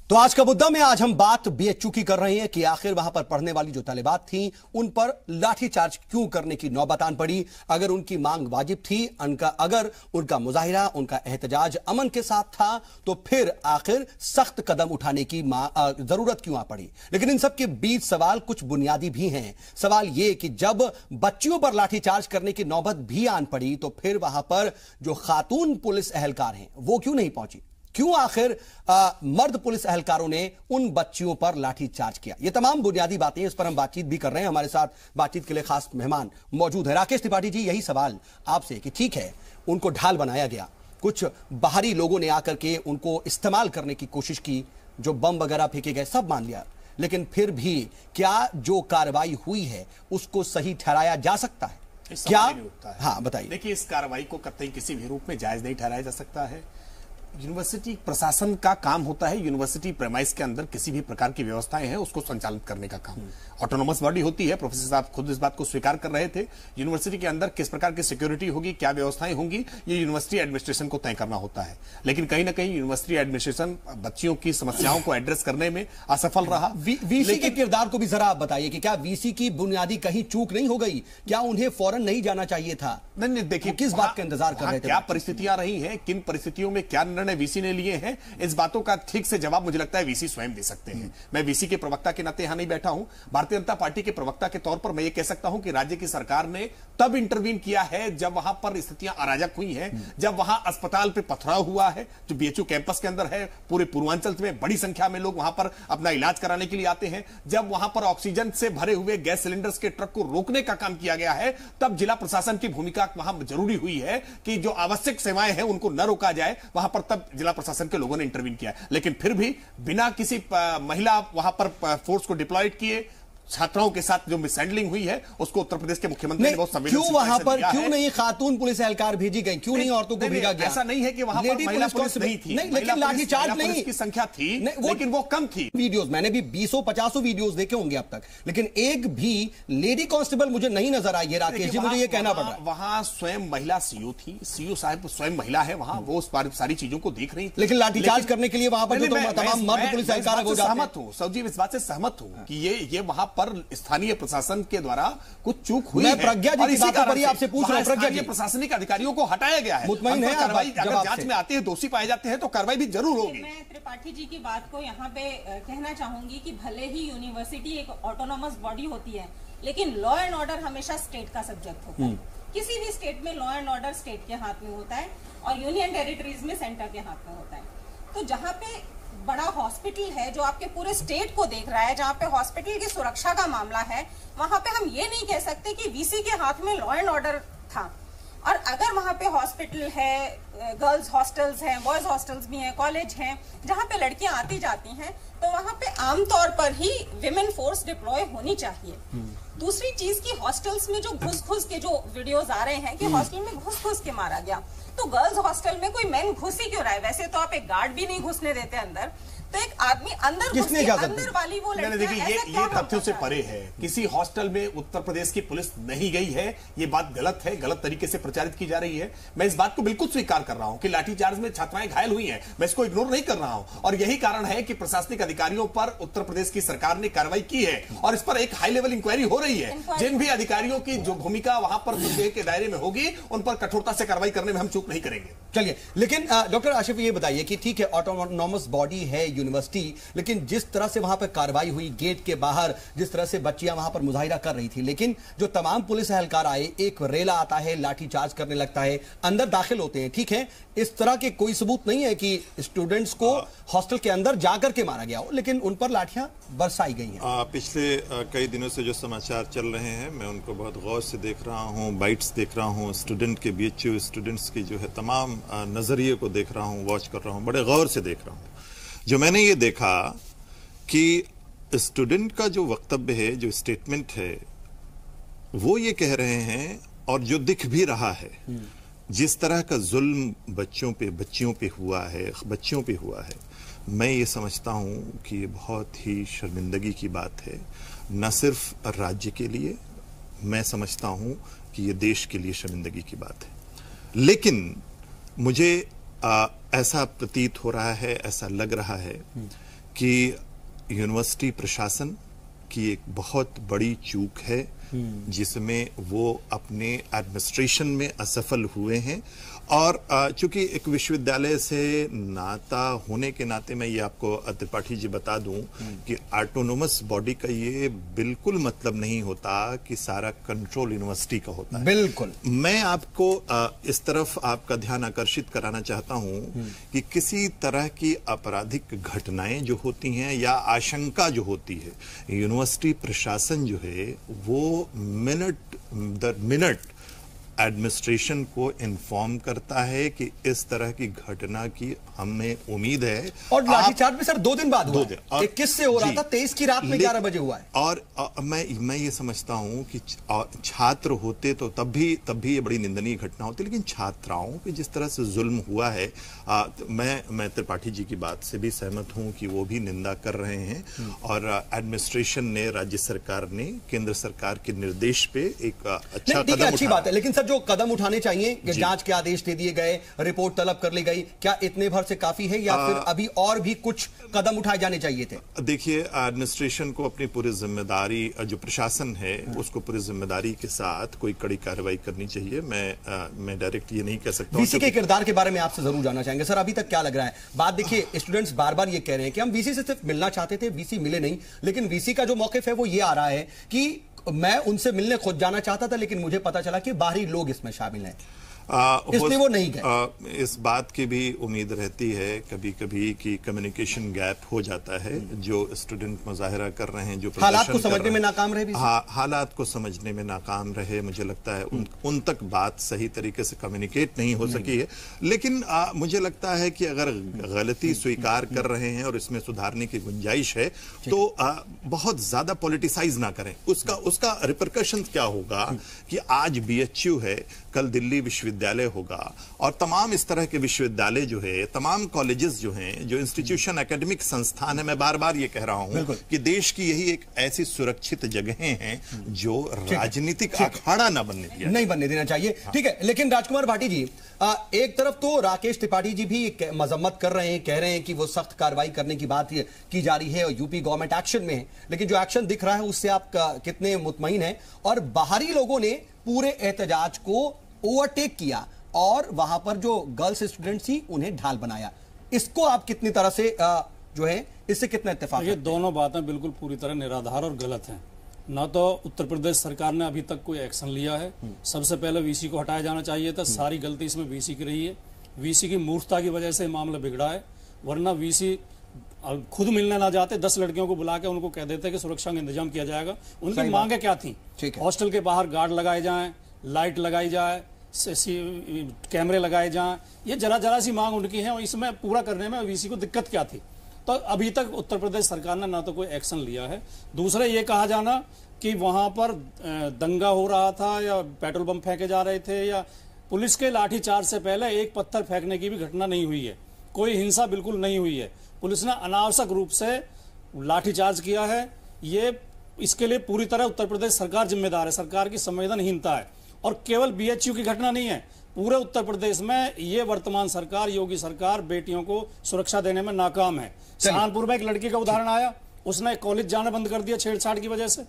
तो आज का मुद्दा में आज हम बात बीएचयू की कर रहे हैं कि आखिर वहां पर पढ़ने वाली जो तालिबात थी उन पर लाठीचार्ज क्यों करने की नौबत आन पड़ी। अगर उनकी मांग वाजिब थी, अगर उनका मुजाहिरा, उनका एहतजाज अमन के साथ था, तो फिर आखिर सख्त कदम उठाने की जरूरत क्यों आ पड़ी। लेकिन इन सब के बीच सवाल कुछ बुनियादी भी हैं। सवाल यह कि जब बच्चियों पर लाठीचार्ज करने की नौबत भी आन पड़ी, तो फिर वहां पर जो खातून पुलिस एहलकार हैं वो क्यों नहीं पहुंची? क्यों आखिर मर्द पुलिस एहलकारों ने उन बच्चियों पर लाठीचार्ज किया? ये तमाम बुनियादी बातें, इस पर हम बातचीत भी कर रहे हैं। हमारे साथ बातचीत के लिए खास मेहमान मौजूद है। राकेश त्रिपाठी जी, यही सवाल आपसे कि ठीक है, उनको ढाल बनाया गया, कुछ बाहरी लोगों ने आकर के उनको इस्तेमाल करने की कोशिश की, जो बम वगैरह फेंके गए, सब मान लिया, लेकिन फिर भी क्या जो कार्रवाई हुई है उसको सही ठहराया जा सकता है? क्या? हाँ, बताइए। देखिए, इस कार्रवाई को कतई किसी भी रूप में जायज नहीं ठहराया जा सकता है। यूनिवर्सिटी प्रशासन का काम होता है यूनिवर्सिटी प्रेमाइस के अंदर किसी भी प्रकार की व्यवस्थाएं हैं उसको संचालित करने का काम। ऑटोनोमस बॉडी होती है, प्रोफेसर साहब खुद इस बात को स्वीकार कर रहे थे। यूनिवर्सिटी के अंदर किस प्रकार की सिक्योरिटी होगी, क्या व्यवस्थाएं होंगी, ये यूनिवर्सिटी एडमिनिस्ट्रेशन को तय करना होता है। लेकिन कहीं ना कहीं यूनिवर्सिटी एडमिनिस्ट्रेशन बच्चियों की समस्याओं को एड्रेस करने में असफल रहा। वीसी के किरदार को भी जरा आप बताइए कि क्या वीसी की बुनियादी कहीं चूक नहीं हो गई? क्या उन्हें फौरन नहीं जाना चाहिए था? नहीं, देखिए, किस बात का इंतजार कर रहे थे? क्या परिस्थितियां रही हैं, किन परिस्थितियों में क्या निर्णय वीसी ने लिए हैं, इस बातों का ठीक से जवाब मुझे लगता है वीसी स्वयं दे सकते हैं। मैं वीसी के प्रवक्ता के नाते यहां नहीं बैठा हूं। भारतीय जनता पार्टी के प्रवक्ता के तौर पर मैं ये कह सकता हूं कि राज्य की सरकार ने तब इंटरवीन किया है जब वहां पर स्थितियां अराजक हुई हैं, जब वहां अस्पताल पे पथराव हुआ है, जो बीएचयू कैंपस के अंदर है। पूरे पूर्वांचल में बड़ी संख्या में लोग वहां पर अपना इलाज कराने के लिए आते हैं। जब वहां पर ऑक्सीजन से भरे हुए गैस सिलेंडर्स के ट्रक को रोकने का काम किया गया है, तब जिला प्रशासन की भूमिका वहां जरूरी हुई है कि जो आवश्यक सेवाएं हैं उनको न रोका जाए। वहां पर तब जिला प्रशासन के लोगों ने इंटरवीन किया, लेकिन फिर भी बिना किसी महिला वहां पर फोर्स को डिप्लॉयड किए छात्राओं के साथ जो मिसहैंडलिंग हुई है उसको उत्तर प्रदेश के मुख्यमंत्री ने बहुत संवेदनशीलता से क्यों वहां पर क्यों नहीं खातून पुलिस एहलकार भेजी गई? क्यों नहीं औरतों को भेजा गया? ऐसा नहीं है कि वहां पर महिला पुलिस नहीं थी, लेकिन लाठीचार्ज नहीं की संख्या थी, लेकिन वो कम थी। वीडियोस मैंने भी 20-50 वीडियोस देखे होंगे अब तक, लेकिन एक भी लेडी कांस्टेबल मुझे नहीं नजर आई है। राकेश जी, मुझे ये कहना पड़ रहा है। वहां स्वयं महिला सीओ थी, सीओ साहब स्वयं महिला है, वहां वो सारी चीजों को देख रही थी। लेकिन लाठीचार्ज करने के लिए वहां पर तमाम मर्द पुलिस एहलकार हो जाते हैं। सहमत हूं सर जी, इस बात से सहमत हूं कि ये वहां पर स्थानीय प्रशासन के द्वारा कुछ चूक हुई है। मैं प्रज्ञा जी की बात पर ही आपसे पूछ रहा हूं। प्रज्ञा जी, प्रशासनिक अधिकारियों को हटाया गया है, मुतमईन है कार्रवाई अगर जांच में आते हैं, दोषी पाए जाते हैं तो कार्रवाई भी जरूर होगी। मैं त्रिपाठी जी की बात को यहाँ पे कहना चाहूंगी कि भले ही यूनिवर्सिटी एक ऑटोनोमस बॉडी होती है, लेकिन लॉ एंड ऑर्डर हमेशा स्टेट का सब्जेक्ट होता है। किसी भी स्टेट में लॉ एंड ऑर्डर स्टेट के हाथ में होता है और यूनियन टेरिटरीज में सेंटर के हाथ में होता है। तो जहाँ पे बड़ा हॉस्पिटल है जो आपके पूरे स्टेट को देख रहा है, जहाँ पे हॉस्पिटल की सुरक्षा का मामला है, वहां पे हम ये नहीं कह सकते कि वीसी के हाथ में लॉ एंड ऑर्डर था। और अगर वहां पे हॉस्पिटल है, गर्ल्स हॉस्टल्स हैं, बॉयज हॉस्टल्स भी हैं, कॉलेज हैं, जहाँ पे लड़कियां आती जाती हैं, तो वहां पे आमतौर पर ही विमेन फोर्स डिप्लॉय होनी चाहिए। दूसरी चीज की हॉस्टल्स में जो घुस के जो वीडियोस आ रहे हैं कि हॉस्टल में घुस के मारा गया, तो गर्ल्स हॉस्टल में कोई मैन घुस ही क्यों रहा है? वैसे तो आप एक गार्ड भी नहीं घुसने देते अंदर, तो एक आदमी अंदर अंदर वाली वो लड़कियां, देखिए ये तथ्यों से परे है। किसी हॉस्टल में उत्तर प्रदेश की पुलिस नहीं गई है, ये बात गलत है, गलत तरीके से प्रचारित की जा रही है। मैं इस बात को बिल्कुल स्वीकार कर रहा हूं कि लाठीचार्ज में छात्राएं घायल हुई हैं, मैं इसको इग्नोर नहीं कर रहा हूं। और यही कारण है कि प्रशासनिक अधिकारियों पर उत्तर प्रदेश की सरकार ने कार्रवाई की है और इस पर एक हाई लेवल इंक्वायरी हो रही है। जिन भी अधिकारियों की जो भूमिका वहां पर के दायरे में होगी, उन पर कठोरता से कार्रवाई करने में हम चूक नहीं करेंगे। चलिए, लेकिन डॉक्टर आशिफ ये बताइए कि ठीक है, ऑटोनॉमस बॉडी है यूनिवर्सिटी, लेकिन जिस तरह से वहां पर कार्रवाई हुई गेट के बाहर, जिस तरह से बच्चियां वहां पर मुजाहिरा कर रही थी, लेकिन जो तमाम पुलिस एहलकार आए, एक रेला आता है, लाठीचार्ज करने लगता है, अंदर दाखिल होते हैं, ठीक है, इस तरह के कोई सबूत नहीं है कि स्टूडेंट्स को हॉस्टल के अंदर जाकर के मारा गया हो, लेकिन उन पर लाठियां बरसाई गई हैं। पिछले कई दिनों से जो समाचार चल रहे हैं, मैं उनको बहुत गौर से देख रहा हूं, बाइट्स देख रहा हूं, स्टूडेंट के बीएचयू स्टूडेंट्स की जो है तमाम नजरिए को देख रहा हूं, वॉच कर रहा हूं, बड़े गौर से देख रहा हूं। जो मैंने ये देखा कि स्टूडेंट का जो वक्तव्य है, जो स्टेटमेंट है, वो ये कह रहे हैं और जो दिख भी रहा है, जिस तरह का जुल्म बच्चियों पे हुआ है, मैं ये समझता हूं कि ये बहुत ही शर्मिंदगी की बात है, न सिर्फ राज्य के लिए, मैं समझता हूं कि ये देश के लिए शर्मिंदगी की बात है। लेकिन मुझे ऐसा प्रतीत हो रहा है, ऐसा लग रहा है कि यूनिवर्सिटी प्रशासन की एक बहुत बड़ी चूक है, जिसमें वो अपने एडमिनिस्ट्रेशन में असफल हुए हैं और चूंकि एक विश्वविद्यालय से नाता होने के नाते मैं ये आपको त्रिपाठी जी बता दूं कि ऑटोनोमस बॉडी का ये बिल्कुल मतलब नहीं होता कि सारा कंट्रोल यूनिवर्सिटी का होता है। बिल्कुल। मैं आपको इस तरफ आपका ध्यान आकर्षित कराना चाहता हूं कि किसी तरह की आपराधिक घटनाएं जो होती हैं या आशंका जो होती है, यूनिवर्सिटी प्रशासन जो है वो मिनट दर मिनट एडमिनिस्ट्रेशन को इन्फॉर्म करता है कि इस तरह की घटना की हमें उम्मीद है। और लाठीचार्ज भी सर 2 दिन बाद हुआ। 2 दिन 21 से हो रहा था, 23 की रात में 11 बजे हुआ है। और मैं ये समझता हूं कि छात्र होते तो तब भी ये बड़ी निंदनीय घटना होती, लेकिन छात्राओं पे जिस तरह से जुल्म हुआ है, मैं त्रिपाठी जी की बात से भी सहमत हूं कि वो भी निंदा कर रहे हैं। और एडमिनिस्ट्रेशन ने, राज्य सरकार ने केंद्र सरकार के निर्देश पे एक अच्छा कदम उठाया। अच्छी बात है, लेकिन सर जो कदम उठाने चाहिए कि जांच के आदेश दे दिए गए, रिपोर्ट तलब कर ली गई, क्या इतने भर से काफी है या फिर अभी और भी कुछ कदम उठाए जाने चाहिए थे? देखिए, एडमिनिस्ट्रेशन को अपनी पूरी जिम्मेदारी, जो प्रशासन है उसको पूरी जिम्मेदारी के साथ कोई कड़ी कार्रवाई करनी चाहिए। मैं डायरेक्ट ये नहीं कह सकता। वीसी के किरदार के बारे में आपसे जरूर जानना चाहेंगे सर, अभी तक क्या लग रहा है? बात देखिए, स्टूडेंट्स बार बार ये कह रहे हैं कि हम वीसी से सिर्फ मिलना चाहते थे, वीसी मिले नहीं, लेकिन वीसी का जो मौकिफ है वो ये आ रहा है कि मैं उनसे मिलने खुद जाना चाहता था, लेकिन मुझे पता चला कि बाहरी लोग इसमें शामिल हैं, इसलिए वो नहीं गए। इस बात की भी उम्मीद रहती है कभी कभी कि कम्युनिकेशन गैप हो जाता है। जो स्टूडेंट मुजाहिरा कर रहे हैं, जो हालात को समझने में नाकाम रहे, हालात को समझने में नाकाम रहे, मुझे लगता है उन तक बात सही तरीके से कम्युनिकेट नहीं हो सकी है। लेकिन मुझे लगता है कि अगर गलती स्वीकार कर रहे हैं और इसमें सुधारने की गुंजाइश है तो बहुत ज्यादा पॉलिटिसाइज ना करें। उसका रिपरकशन क्या होगा कि आज बीएचयू है, कल दिल्ली विश्वविद्यालय होगा, और तमाम इस तरह के विश्वविद्यालय जो है, तमाम कॉलेजेस जो हैं, जो इंस्टीट्यूशन, एकेडमिक संस्थान है, मैं बार बार ये कह रहा हूं कि देश की यही एक ऐसी सुरक्षित जगहें हैं जो राजनीतिक अखाड़ा ना बनने दिया, नहीं बनने देना चाहिए। ठीक है, लेकिन राजकुमार भाटी जी, एक तरफ तो राकेश त्रिपाठी जी भी मजम्मत कर रहे हैं, कह रहे हैं कि वो सख्त कार्रवाई करने की बात की जा रही है और यूपी गवर्नमेंट एक्शन में है, लेकिन जो एक्शन दिख रहा है उससे आप कितने मुतमईन हैं? और बाहरी लोगों ने पूरे एहतजाज को ओवरटेक किया और वहां पर जो गर्ल्स स्टूडेंट्स थी उन्हें ढाल बनाया, इसको आप कितनी तरह से जो है इससे कितना इत्तेफाक? ये दोनों बातें बिल्कुल पूरी तरह निराधार और गलत हैं। ना तो उत्तर प्रदेश सरकार ने अभी तक कोई एक्शन लिया है। सबसे पहले वीसी को हटाया जाना चाहिए था, सारी गलती इसमें वीसी की रही है। वीसी की मूर्खता की वजह से मामला बिगड़ा है, वरना वीसी खुद मिलने ना जाते, 10 लड़कियों को बुला के उनको कह देते कि सुरक्षा का इंतजाम किया जाएगा। उनकी मांगे क्या थी? हॉस्टल के बाहर गार्ड लगाए जाएं, लाइट लगाई जाए, कैमरे लगाए जाएं, ये जरा सी मांग उनकी है और इसमें पूरा करने में वीसी को दिक्कत क्या थी? तो अभी तक उत्तर प्रदेश सरकार ने ना तो कोई एक्शन लिया है। दूसरा ये कहा जाना कि वहां पर दंगा हो रहा था या पेट्रोल बम फेंके जा रहे थे, या पुलिस के लाठीचार्ज से पहले एक पत्थर फेंकने की भी घटना नहीं हुई है, कोई हिंसा बिल्कुल नहीं हुई है। पुलिस ने अनावश्यक रूप से लाठीचार्ज किया है। ये इसके लिए पूरी तरह उत्तर प्रदेश सरकार जिम्मेदार है, सरकार की संवेदनहीनता है। और केवल बीएचयू की घटना नहीं है, पूरे उत्तर प्रदेश में ये वर्तमान सरकार, योगी सरकार, बेटियों को सुरक्षा देने में नाकाम है। सहारनपुर में एक लड़की का उदाहरण आया, उसने कॉलेज जाना बंद कर दिया छेड़छाड़ की वजह से।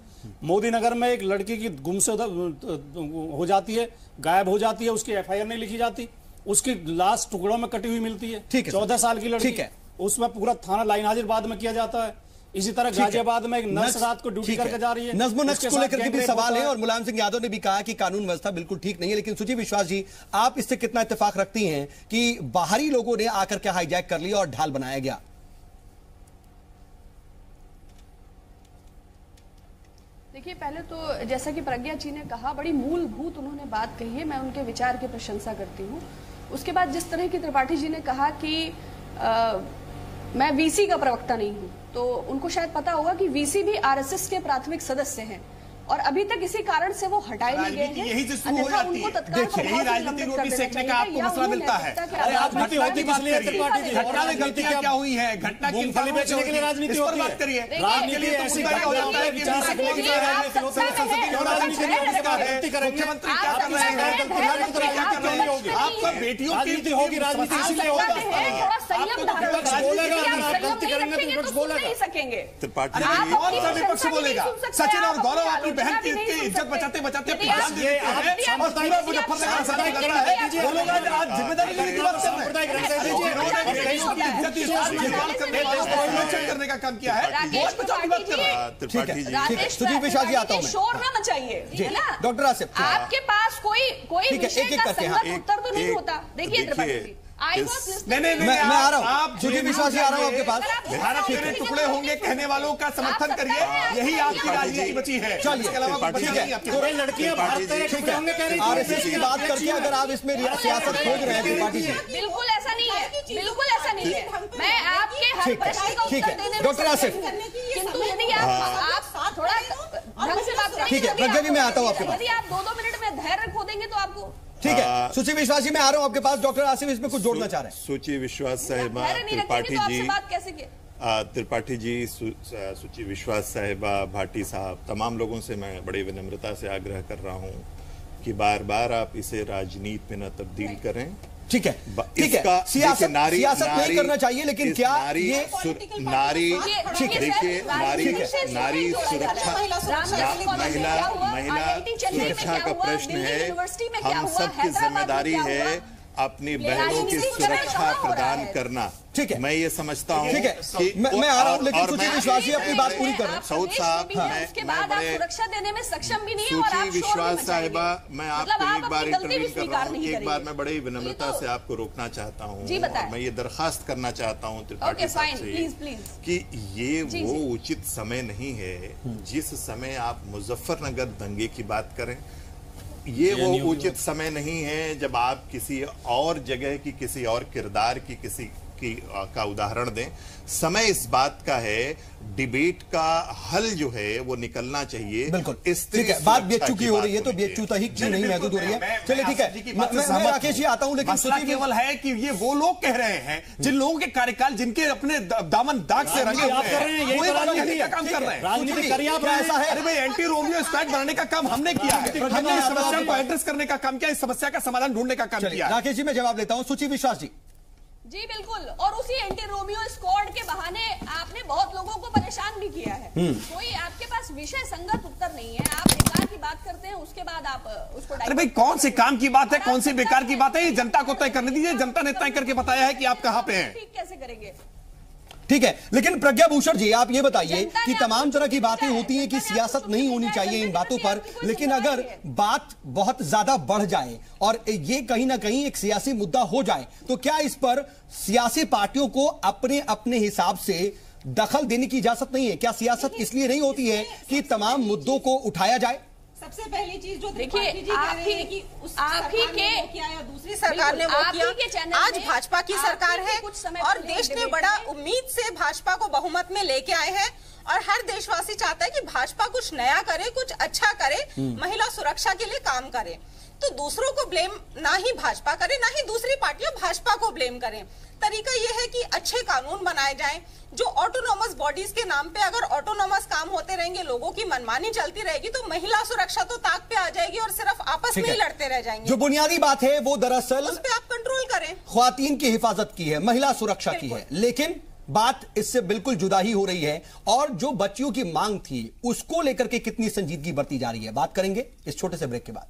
मोदी नगर में एक लड़की की गुमशुदा हो जाती है, गायब हो जाती है, उसकी एफआईआर नहीं लिखी जाती, उसकी लाश टुकड़ों में कटी हुई मिलती है। 14 साल की लड़की है, उसमें पूरा थाना लाइन हाजिर में किया जाता है। इसी तरह गाजियाबाद में एक नर्स रात को ड्यूटी करके जा रही है। नज्म नक्श को लेकर के भी सवाल है और मुलायम सिंह यादव ने भी कहा कि कानून व्यवस्था बिल्कुल ठीक नहीं है। लेकिन सुची विश्वास जी, आप इससे कितना इत्तेफाक रखती हैं कि बाहरी लोगों ने आकर के हाईजैक कर लिया और ढाल बनाया गया? देखिए, पहले तो जैसा कि प्रज्ञा जी ने कहा, बड़ी मूलभूत उन्होंने बात कही है, मैं उनके विचार की प्रशंसा करती हूँ। उसके बाद जिस तरह की त्रिपाठी जी ने कहा कि मैं वीसी का प्रवक्ता नहीं हूं, तो उनको शायद पता होगा कि वीसी भी आरएसएस के प्राथमिक सदस्य हैं और अभी तक इसी कारण से वो हटाए नहीं गए हैं। यही से शुरू हो जाती है। देखिए, यही राजनीति रोटी सेकने का आपको मसला मिलता है। अरे राजनीति होती किस लिए? घटना में गलती क्या हुई है, घटना की मूंगफली बेचने के लिए राजनीति होती है। बात करिए, राजनीति ऐसी हो जाता है कि मुख्यमंत्री क्या कर रहे हैं? आपका बेटियों की होगी राजनीति, इसीलिए होगा। गलती करेंगे तो विपक्ष बोलेगा। त्रिपाठी कौन सा विपक्ष बोलेगा? सचिन और गौरव आपकी बहन की इज्जत बचाते बचाते और पूरा मुजफ्फरनगर सफाई कर रहा है। वो लोग आज जिम्मेदारी लेने की बात कर रहे हैं, करने का काम किया है। सुजीत विश्वास जी आता हूँ, शोर न मचाइए, है ना? डॉक्टर आसिफ, आपके पास कोई विषय का संगत उत्तर तो नहीं होता। देखिए त्रिपाठी जी, नहीं, मैं आ रहा हूँ। आप सुजीत विश्वास जी आ रहा हूँ आपके पास। भारत के टुकड़े होंगे कहने वालों का समर्थन करिए, यही आपकी राजनीति बची है। चलिए, इसके अलावा लड़कियां आरएसएस की बात करके अगर आप इसमें सियासत खोज रहे हैं त्रिपाठी जी, बिल्कुल ऐसा नहीं है, बिल्कुल ऐसा नहीं है। मैं आपके हर प्रश्न का उत्तर देने में डॉक्टर आसिफ, किंतु यदि आप थोड़ा ढंग से बात करेंगे, ठीक है, प्रज्ञा जी मैं आता हूँ आपके पास। यदि आप 2-2 मिनट में धैर्य खो देंगे तो आपको ठीक है। सुची विश्वास जी मैं आ रहा हूं आपके पास। डॉक्टर आसिफ इसमें कुछ जोड़ना चाह रहे हैं। सुची विश्वास साहिबा, त्रिपाठी जी, सुची विश्वास साहिबा, भाटी साहब, तमाम लोगों से मैं बड़ी विनम्रता से आग्रह कर रहा हूं कि बार बार आप इसे राजनीति में न तब्दील करें। ठीक है, ठीक है, सियासत नहीं करना चाहिए, लेकिन क्या ये नारी, देखिए नारी सुरक्षा, महिला सुरक्षा का प्रश्न है। हम सबकी जिम्मेदारी है अपनी बहनों की सुरक्षा प्रदान करना। ठीक है, मैं ये समझता हूँ। ठीक है, मैं आ रहा हूँ, लेकिन सुची विश्वास जी अपनी बात पूरी कर रहे हैं। सऊद साहब, उसके बाद आप सुरक्षा देने में सक्षम भी नहीं है और आप सुची विश्वास साहिबा, मैं आपको एक बार इंटरव्यू कर रहा हूँ। एक बार मैं बड़ी विनम्रता से आपको रोकना चाहता हूँ। मैं ये दरखास्त करना चाहता हूँ त्रिपाठी साहब से कि ये वो उचित समय नहीं है जिस समय आप मुजफ्फरनगर दंगे की बात करें। ये वो उचित समय नहीं है जब आप किसी और जगह की, किसी और किरदार की, किसी का उदाहरण दें। समय इस बात का है, डिबेट का हल जो है वो निकलना चाहिए। बिल्कुल, ठीक है, बात बीएचयू की हो रही है तो बीएचयू तक की नहीं महदूद हो रही है। चलिए ठीक है, मैं राकेश जी आता हूं, लेकिन मसला केवल है कि ये वो लोग कह रहे हैं जिन लोगों के कार्यकाल, जिनके अपने दामन दाग से रंगे हुए हैं, काम कर रहे हैं। ऐसा है, अरे भाई एंटी रोमियो स्क्वाड बनाने का काम हमने किया है, हमने इस समस्या को एड्रेस करने का काम किया, इस समस्या का समाधान ढूंढने का काम किया। राकेश जी मैं जवाब देता हूं। सुची विश्वास जी। जी बिल्कुल, और उसी एंटी रोमियो स्क्वाड के बहाने आपने बहुत लोगों को परेशान भी किया है। कोई आपके पास विषय संगत उत्तर नहीं है, आप बेकार की बात करते हैं, उसके बाद आप उसको। अरे भाई कौन से काम की बात है, कौन सी बेकार की बात है, ये जनता को तय करने दीजिए। जनता ने तय करके बताया है कि आप कहां पे हैं। ठीक कैसे करेंगे? ठीक है, लेकिन प्रज्ञा भूषण जी आप ये बताइए कि तमाम तरह की बातें होती हैं कि सियासत नहीं होनी चाहिए इन बातों पर, लेकिन अगर बात बहुत ज्यादा बढ़ जाए और ये कहीं ना कहीं एक सियासी मुद्दा हो जाए तो क्या इस पर सियासी पार्टियों को अपने अपने हिसाब से दखल देने की इजाजत नहीं है? क्या सियासत इसलिए नहीं होती है कि तमाम मुद्दों को उठाया जाए? सबसे पहली चीज जो देखिए, आप ही के या दूसरी सरकार ने वो किया। आज भाजपा की सरकार है और देश ने बड़ा उम्मीद से भाजपा को बहुमत में लेके आए हैं और हर देशवासी चाहता है कि भाजपा कुछ नया करे, कुछ अच्छा करे, महिला सुरक्षा के लिए काम करे। तो दूसरों को ब्लेम ना ही भाजपा करे, ना ही दूसरी पार्टियां भाजपा को ब्लेम करें। तरीका यह है कि अच्छे कानून बनाए जाएं, जो ऑटोनोमस बॉडीज के नाम पे अगर ऑटोनोमस काम होते रहेंगे, लोगों की मनमानी चलती रहेगी, तो महिला सुरक्षा तो ताक पे आ जाएगी और सिर्फ आपस में ही लड़ते रह जाएंगे। जो बुनियादी बात है वो दरअसल उस पे आप कंट्रोल करें। ख्वातीन की हिफाजत की है, महिला सुरक्षा की है, लेकिन बात इससे बिल्कुल जुदा ही हो रही है। और जो बच्चियों की मांग थी उसको लेकर के कितनी संजीदगी बरती जा रही है, बात करेंगे इस छोटे से ब्रेक के बाद।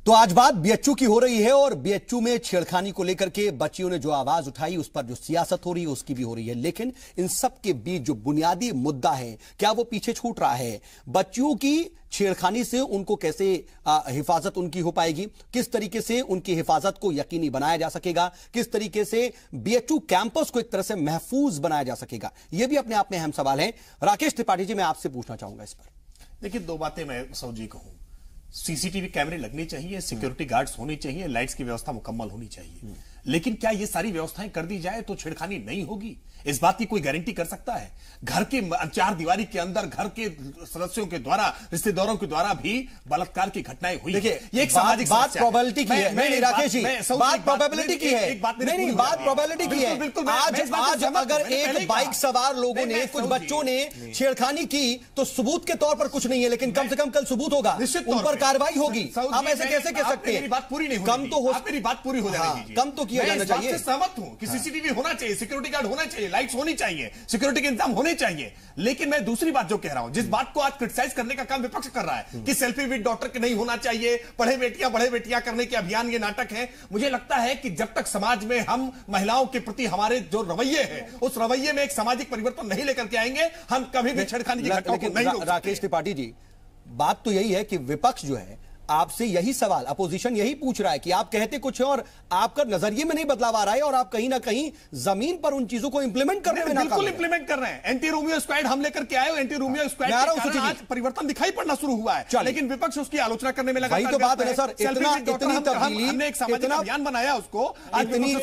तो आज बात बीएचयू की हो रही है और बीएचयू में छेड़खानी को लेकर के बच्चियों ने जो आवाज उठाई, उस पर जो सियासत हो रही है उसकी भी हो रही है। लेकिन इन सब के बीच जो बुनियादी मुद्दा है, क्या वो पीछे छूट रहा है? बच्चियों की छेड़खानी से उनको कैसे हिफाजत उनकी हो पाएगी? किस तरीके से उनकी हिफाजत को यकीनी बनाया जा सकेगा? किस तरीके से बीएचयू कैंपस को एक तरह से महफूज बनाया जा सकेगा? यह भी अपने आप में अहम सवाल है। राकेश त्रिपाठी जी मैं आपसे पूछना चाहूंगा इस पर। देखिए, दो बातें मैं सऊद जी कहूं। सीसीटीवी कैमरे लगने चाहिए, सिक्योरिटी गार्ड्स होनी चाहिए, लाइट्स की व्यवस्था मुकम्मल होनी चाहिए, लेकिन क्या ये सारी व्यवस्थाएं कर दी जाए तो छेड़खानी नहीं होगी? इस बात की कोई गारंटी कर सकता है? घर के चार दीवारी के अंदर घर के सदस्यों के द्वारा, रिश्तेदारों के द्वारा भी बलात्कार की घटनाएं हुई। देखिए, ये एक सामाजिक बात प्रोबेबिलिटी की है। नहीं राकेश जी, बात प्रोबेबिलिटी की है। नहीं, बात प्रोबेबिलिटी की है। आज अगर एक बाइक सवार लोगों ने, कुछ बच्चों ने छेड़खानी की तो सबूत के तौर पर कुछ नहीं है, लेकिन कम से कम कल सबूत होगा, उन पर कार्रवाई होगी। आप ऐसे कैसे कह सकते हैं? मेरी बात पूरी नहीं, कम तो हो, मेरी बात पूरी हो जाएगी, कम तो किया जाना चाहिए। सहमत हूं कि सीसीटीवी होना चाहिए, सिक्योरिटी गार्ड होना चाहिए, लाइट्स होनी चाहिए, सिक्योरिटी के इंतजाम होने चाहिए। लेकिन मैं दूसरी बात जो कह रहा हूं, जिस बात को आज क्रिटिसाइज करने का काम विपक्ष कर रहा है कि सेल्फी विद डॉटर के नहीं होना चाहिए, पढ़े बेटियां करने के अभियान, ये नाटक है। मुझे लगता है कि जब तक समाज में हम महिलाओं के प्रति हमारे जो रवैये है, उस रवैये में एक सामाजिक परिवर्तन नहीं लेकर के आएंगे, हम कभी भी छेड़खानी की घटनाओं को नहीं रोक सकते। राकेश त्रिपाठी जी, बात तो यही है कि विपक्ष जो है आपसे यही सवाल, अपोजिशन यही पूछ रहा है कि आप कहते कुछ है और आपका नजरिए में नहीं बदलाव आ रहा है और आप कहीं ना कहीं जमीन पर उन चीजों को इंप्लीमेंट करने में बिल्कुल इंप्लीमेंट कर रहे हैं। एंटी रोमियो स्क्वाड हम लेकर के आए, एंटी रोमियो स्क्वाड के कारण आज परिवर्तन दिखाई पड़ना शुरू हुआ है, लेकिन विपक्ष उसकी आलोचना करने में लगा। वही तो बात है सर, इतनी तब्दीली, हमने एक सामाजिक अभियान बनाया उसको, इतनी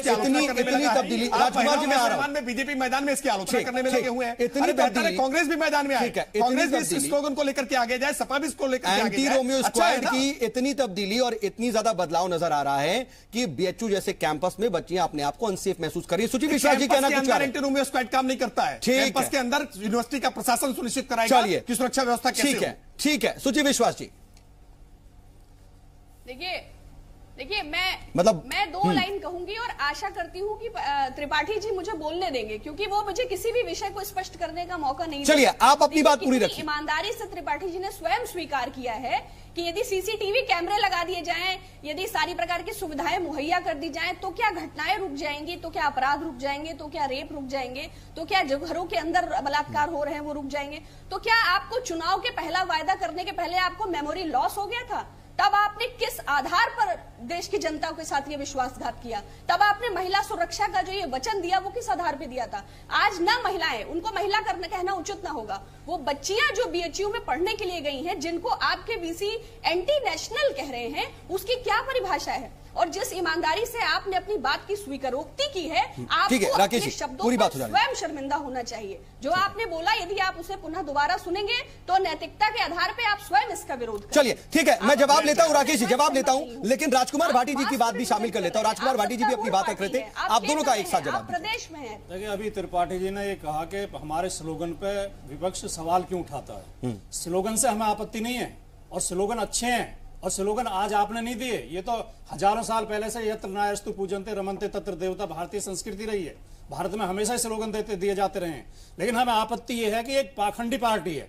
तब्दीली। राजकुमार जी, में बीजेपी मैदान में इसकी आलोचना करने में लगे हुए हैं। इतनी तब्दीली, कांग्रेस भी मैदान में आए, कांग्रेस भी इस स्लोगन को लेकर के आगे जाए, सपा भी इसको लेकर के आगे जाए। एंटी रोमियो स्क्वाड की इतनी तब्दीली और इतनी ज्यादा बदलाव नजर आ रहा है कि बीएचयू जैसे कैंपस में बच्चियां अपने आप को अनसेफ महसूस कर रही है। सुचित विश्वास जी कहना कुछ एंटी रोमियो स्क्वाड काम नहीं करता है। कैंपस के अंदर यूनिवर्सिटी का प्रशासन सुनिश्चित कराएगा कि सुरक्षा व्यवस्था कैसे हो। ठीक है सुचित विश्वास जी। देखिए मैं दो लाइन कहूंगी और आशा करती हूं कि त्रिपाठी जी मुझे बोलने देंगे, क्योंकि वो मुझे किसी भी विषय को स्पष्ट करने का मौका नहीं। चलिए आप अपनी बात पूरी रखिए। ईमानदारी से त्रिपाठी जी ने स्वयं स्वीकार किया है कि यदि सीसीटीवी कैमरे लगा दिए जाएं, यदि सारी प्रकार की सुविधाएं मुहैया कर दी जाएं, तो क्या घटनाएं रुक जाएंगी, तो क्या अपराध रुक जाएंगे, तो क्या रेप रुक जाएंगे, तो क्या जो घरों के अंदर बलात्कार हो रहे हैं वो रुक जाएंगे। तो क्या आपको चुनाव के पहला वायदा करने के पहले आपको मेमोरी लॉस हो गया था? तब आपने किस आधार पर देश की जनता के साथ ये विश्वासघात किया? तब आपने महिला सुरक्षा का जो ये वचन दिया वो किस आधार पे दिया था? आज न महिलाएं, उनको महिला करना कहना उचित ना होगा, वो बच्चियां जो बीएचयू में पढ़ने के लिए गई हैं, जिनको आपके बीसी एंटी नेशनल कह रहे हैं, उसकी क्या परिभाषा है? और जिस ईमानदारी से आपने अपनी बात की स्वीकारोक्ति की है, आपको अपने शब्दों पर स्वयं शर्मिंदा होना चाहिए। जो आपने बोला, यदि आप उसे पुनः दोबारा सुनेंगे तो नैतिकता के आधार पर आप स्वयं इसका विरोध करें। चलिए ठीक है, मैं जवाब लेता हूं राकेश जी, जवाब लेता हूं, लेकिन राजकुमार भाटी जी की बात भी शामिल कर लेता हूं। राजकुमार भाटी जी भी अपनी बात रख रहे थे, आप दोनों का एक साथ जवाब प्रदेश में है। देखिए, अभी त्रिपाठी जी ने ये कहा कि हमारे स्लोगन पे विपक्ष सवाल क्यों उठाता है। स्लोगन से हमें आपत्ति नहीं है और स्लोगन अच्छे हैं, और स्लोगन आज आपने नहीं दिए, ये तो हजारों साल पहले से यत्र नायस्तु पूजन्ते रमन्ते तत्र देवता भारतीय संस्कृति रही है। भारत में हमेशा स्लोगन दिए जाते रहे हैं, लेकिन हमें आपत्ति ये है कि एक पाखंडी पार्टी है,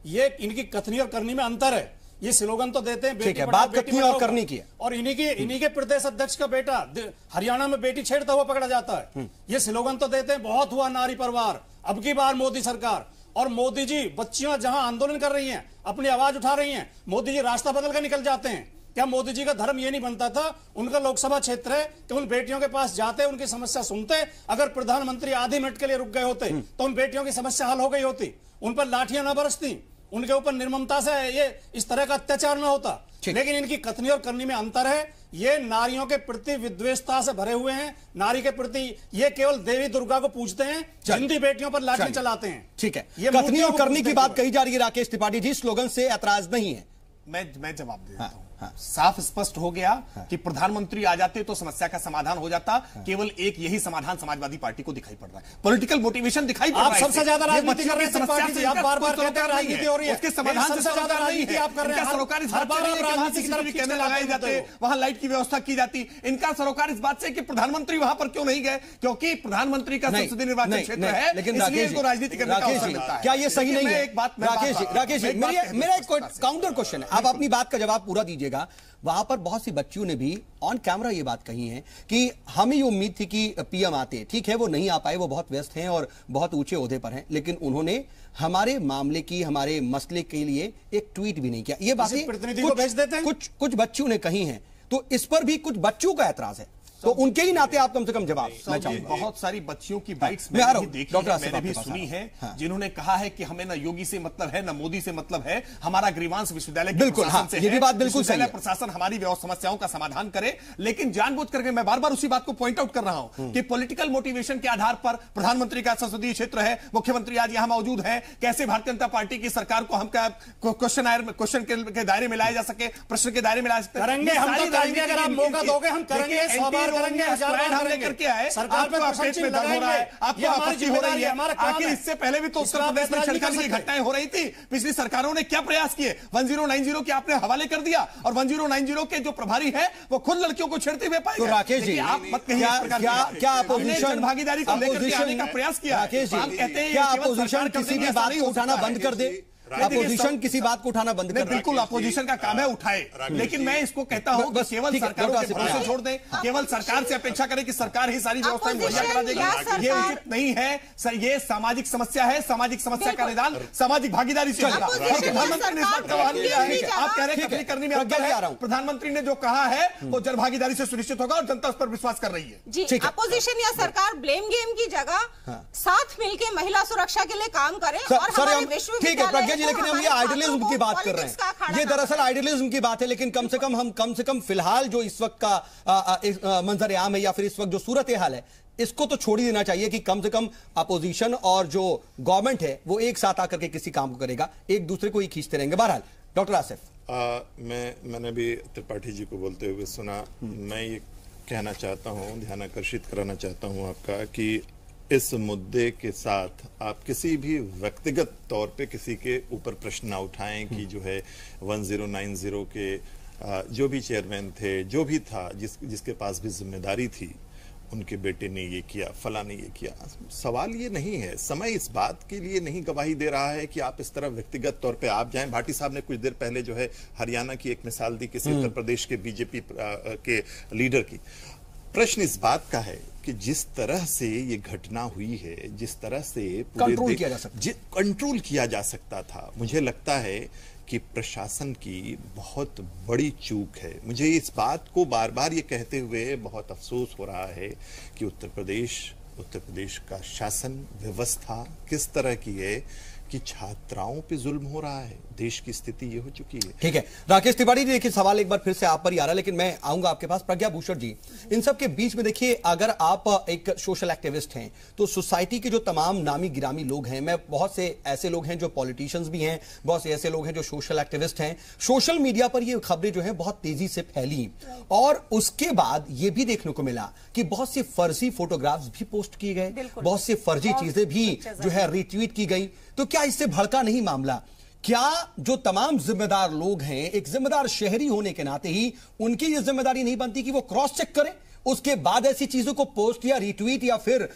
ये इनकी कथनी और करनी में अंतर है। ये स्लोगन तो देते हैं बेटी बात कथनी और करनी की है, और इन्हीं के प्रदेश अध्यक्ष का बेटा हरियाणा में बेटी छेड़ता हुआ पकड़ा जाता है। ये स्लोगन तो देते हैं बहुत हुआ नारी परवार, अब की बार मोदी सरकार, और मोदी जी बच्चियां जहां आंदोलन कर रही हैं, अपनी आवाज उठा रही हैं, मोदी जी रास्ता बदल कर निकल जाते हैं। क्या मोदी जी का धर्म ये नहीं बनता था, उनका लोकसभा क्षेत्र है, कि उन बेटियों के पास जाते, उनकी समस्या सुनते? अगर प्रधानमंत्री आधे मिनट के लिए रुक गए होते तो उन बेटियों की समस्या हल हो गई होती, उन पर लाठियां न बरसती, उनके ऊपर निर्ममता से ये इस तरह का अत्याचार न होता। लेकिन इनकी कथनी और करनी में अंतर है। ये नारियों के प्रति विद्वेषता से भरे हुए हैं, नारी के प्रति ये केवल देवी दुर्गा को पूजते हैं, हिंदी बेटियों पर लाठी चलाते हैं। ठीक है, ये कथनी और करनी की बात कही जा रही है राकेश त्रिपाठी जी, स्लोगन से ऐतराज नहीं है। मैं जवाब दे देता हूं। साफ स्पष्ट हो गया कि प्रधानमंत्री आ जाते तो समस्या का समाधान हो जाता। केवल एक यही समाधान समाजवादी पार्टी को दिखाई पड़ रहा है, पॉलिटिकल मोटिवेशन दिखाई पड़ रहा है। आप सबसे ज्यादा राजनीति कर रहे हैं, आप बार-बार कहते हैं राजनीति हो रही है, उसके समाधान से ज्यादा राजनीति आप कर रहे हैं। सरोकार इस बात से राजनीति की तरफ कैमरे लगाए जाते, वहां लाइट की व्यवस्था की जाती। इनका सरोकार इस बात से कि प्रधानमंत्री वहां पर क्यों नहीं गए, क्योंकि प्रधानमंत्री का संसदीय निर्वाचन क्षेत्र है, लेकिन इसलिए इनको राजनीति करने का अवसर मिलता है। क्या ये सही नहीं है? एक बात राकेश जी, मेरा एक काउंटर क्वेश्चन है, आप अपनी बात का जवाब पूरा दीजिएगा। वहां पर बहुत सी बच्चियों ने भी ऑन कैमरा ये बात कही है कि हमें ये उम्मीद थी कि पीएम आते, ठीक है वो नहीं आ पाए, वो बहुत व्यस्त हैं और बहुत ऊंचे ओहदे पर हैं, लेकिन उन्होंने हमारे मामले की, हमारे मसले के लिए एक ट्वीट भी नहीं किया। ये बातें प्रतिनिधि को भेज देते हैं, कुछ बच्चियों ने कही हैं, तो इस पर भी कुछ बच्चों का ऐतराज है। तो उनके ही नाते आप कम से कम जवाब मैं चाहूंगा। बहुत सारी बच्चियों की बाइट्स मैं आ रहा मैंने हूं, देखी डॉक्टर है, आसिफ मैंने भी आपके पास सुनी आ रहा है, हूं। हाँ। जिन्होंने कहा है कि हमें ना योगी से मतलब है, ना मोदी से मतलब है, हमारा ग्रीवांस विश्वविद्यालय के बिल्कुल, प्रशासन हाँ, से ये भी है। बात बिल्कुल सही है। प्रशासन हमारी समस्याओं का समाधान करे, लेकिन जानबूझ करके मैं बार बार उसी बात को पॉइंट आउट कर रहा हूं कि पॉलिटिकल मोटिवेशन के आधार पर प्रधानमंत्री का संसदीय क्षेत्र है, मुख्यमंत्री आज यहां मौजूद है, कैसे भारतीय जनता पार्टी की सरकार को हम क्वेश्चन के दायरे में लाया जा सके, प्रश्न के दायरे में ला सकते करेंगे हम तो करेंगे, अगर आप मौका दोगे हम करेंगे, 100 बार करेंगे, 1000 बार हमने करके आए, सरकार पे आपको पेट में दर्द हो रहा है, आपको आपत्ति हो रही है, आखिर इससे पहले भी तो उत्तर प्रदेश में छेड़खानी की घटनाएं हो रही थी। पिछली सरकारों ने क्या प्रयास किए? 1090 के आपने हवाले कर दिया, और 1090 के जो प्रभारी है वो खुद लड़कियों को छेड़ते हुए पाए। तो राकेश जी, आप मत कहिए क्या अपोजिशन भागीदारी को लेकर आने का प्रयास किया? राकेश जी, कहते हैं क्या अपोजिशन किसी भी बात को उठाना बंद कर दे? अपोजिशन किसी बात को उठाना बंद कर दे? बिल्कुल अपोजिशन का काम है उठाए, लेकिन मैं इसको कहता हूं कि केवल सरकारों के भरोसे छोड़ दें, केवल सरकार से अपेक्षा करें कि सरकार ही सारी व्यवस्थाएं मुहैया करा देगी, ये उचित नहीं है सर। ये सामाजिक समस्या है, सामाजिक समस्या का निदान सामाजिक भागीदारी से होगा। प्रधानमंत्री ने इस बात का आह्वान किया है, आप कह रहे हैं करने में प्रधानमंत्री ने जो कहा है वो जन भागीदारी से सुनिश्चित होगा, और जनता उस पर विश्वास कर रही है। जी, अपोजिशन या सरकार ब्लेम गेम की जगह साथ मिलकर महिला सुरक्षा के लिए काम करें और हमारे विश्वविद्यालय, जी, लेकिन हम ये आइडियलिज्म की बात कर रहे हैं, ये दरअसल आइडियलिज्म की बात है, लेकिन कम से कम फिलहाल जो इस वक्त का मंजर आम है या फिर इस वक्त जो सूरत हाल है, इसको तो छोड़ ही देना चाहिए कि कम से कम अपोजिशन और जो गवर्नमेंट है वो एक साथ आकर के किसी काम को करेगा, एक दूसरे को ही खींचते रहेंगे। बहरहाल डॉक्टर आसिफ, मैंने भी त्रिपाठी जी को बोलते हुए सुना, मैं ये कहना चाहता हूं, ध्यान आकर्षित कराना चाहता हूं आपका कि इस मुद्दे के साथ आप किसी भी व्यक्तिगत तौर पे किसी के ऊपर प्रश्न ना उठाएं कि जो है 1090 के जो भी चेयरमैन थे, जो भी था, जिसके पास भी जिम्मेदारी थी, उनके बेटे ने ये किया, फला ने ये किया। सवाल ये नहीं है, समय इस बात के लिए नहीं गवाही दे रहा है कि आप इस तरह व्यक्तिगत तौर पे आप जाएं। भाटी साहब ने कुछ देर पहले जो है हरियाणा की एक मिसाल दी, किसी उत्तर प्रदेश के बीजेपी के लीडर की। प्रश्न इस बात का है कि जिस तरह से ये घटना हुई है, जिस तरह से कंट्रोल किया जा सकता था, मुझे लगता है कि प्रशासन की बहुत बड़ी चूक है। मुझे इस बात को बार बार ये कहते हुए बहुत अफसोस हो रहा है कि उत्तर प्रदेश का शासन व्यवस्था किस तरह की है कि छात्राओं पे जुल्म हो रहा है। देश की स्थिति ये हो चुकी है। ठीक है राकेश तिवारी जी, देखिए सवाल एक बार फिर से आप पर ही आ रहा है, लेकिन मैं आऊंगा आपके पास। प्रज्ञा भूषण जी, इन सब के बीच में देखिए, अगर आप एक सोशल एक्टिविस्ट हैं तो सोसाइटी के जो तमाम नामी गिरामी लोग हैं, मैं बहुत से ऐसे लोग हैं जो पॉलिटिशियंस भी हैं, बहुत से ऐसे लोग हैं जो सोशल एक्टिविस्ट हैं, सोशल मीडिया पर ये खबरें जो है बहुत तेजी से फैली, और उसके बाद ये भी देखने को मिला कि बहुत से फर्जी फोटोग्राफ्स भी पोस्ट किए गए, बहुत से फर्जी चीजें भी जो है रिट्वीट की गई। तो क्या इससे भड़का नहीं मामला? क्या जो तमाम जिम्मेदार लोग हैं, एक जिम्मेदार शहरी होने के नाते ही उनकी ये जिम्मेदारी नहीं बनती कि वो क्रॉस चेक करें, उसके बाद ऐसी चीजों को पोस्ट या रिट्वीट या फिर